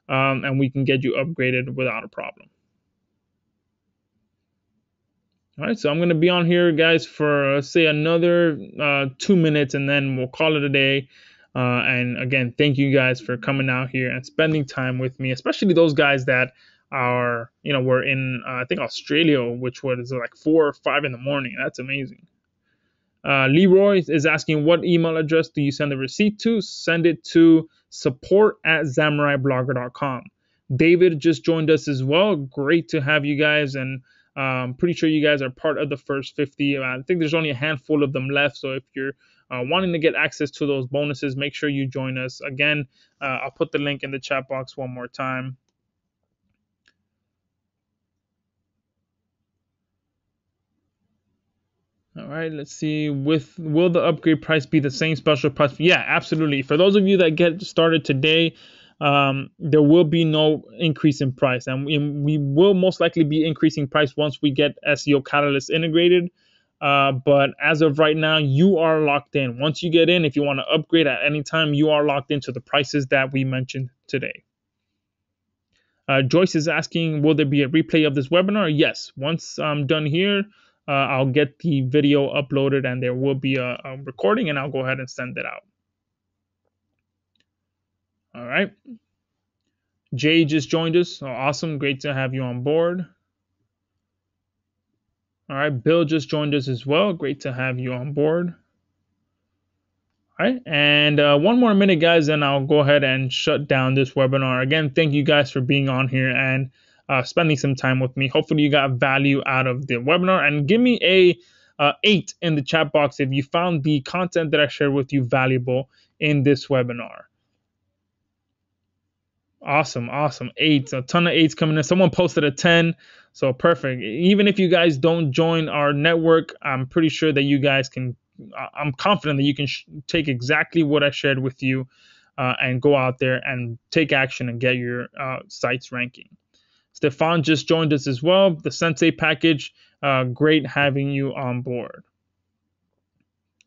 and we can get you upgraded without a problem. All right, so I'm going to be on here, guys, for say another 2 minutes, and then we'll call it a day. And again, thank you guys for coming out here and spending time with me, especially those guys that are, we're in, I think, Australia, which was like 4 or 5 in the morning. That's amazing. Leroy is asking, what email address do you send the receipt to? Send it to support@zamuraiblogger.com. David just joined us as well. Great to have you guys, and pretty sure you guys are part of the first 50. I think there's only a handful of them left, so if you're wanting to get access to those bonuses, make sure you join us. Again, I'll put the link in the chat box one more time. All right, let's see. Will the upgrade price be the same special price? Yeah, absolutely. For those of you that get started today, there will be no increase in price, and we will most likely be increasing price once we get SEO Catalyst integrated. But as of right now, you are locked in. Once you get in, if you want to upgrade at any time, you are locked into the prices that we mentioned today. Joyce is asking, will there be a replay of this webinar? Yes. Once I'm done here, I'll get the video uploaded and there will be a recording, and I'll go ahead and send it out. All right. Jay just joined us. Oh, awesome. Great to have you on board. All right. Bill just joined us as well. Great to have you on board. All right. And one more minute, guys, and I'll go ahead and shut down this webinar. Again, thank you guys for being on here and spending some time with me. Hopefully you got value out of the webinar, and give me a 8 in the chat box if you found the content that I shared with you valuable in this webinar. Awesome. 8. A ton of 8s coming in. Someone posted a 10. So perfect. Even if you guys don't join our network, I'm pretty sure that you guys can, I'm confident that you can take exactly what I shared with you and go out there and take action and get your sites ranking. Stefan just joined us as well. The Sensei package, great having you on board.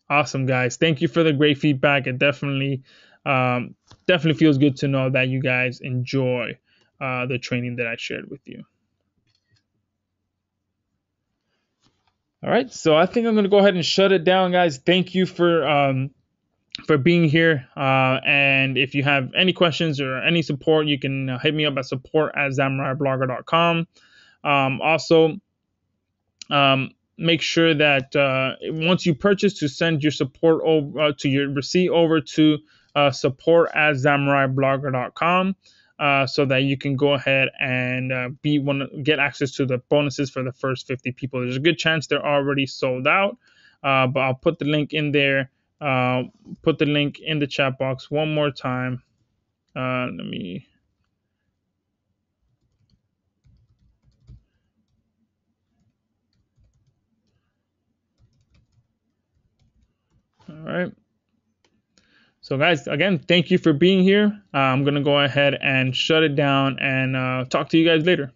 Awesome, guys. Thank you for the great feedback. It definitely feels good to know that you guys enjoy the training that I shared with you. All right, so I think I'm going to go ahead and shut it down, guys. Thank you for being here. And if you have any questions or any support, you can hit me up at support@zamuraiblogger.com. Also, make sure that once you purchase, to send your support over to your receipt over to support@zamuraiblogger.com so that you can go ahead and get access to the bonuses for the first 50 people. There's a good chance they're already sold out, but I'll put the link in there. Put the link in the chat box one more time. Let me. All right. So guys, again, thank you for being here. I'm going to go ahead and shut it down and talk to you guys later.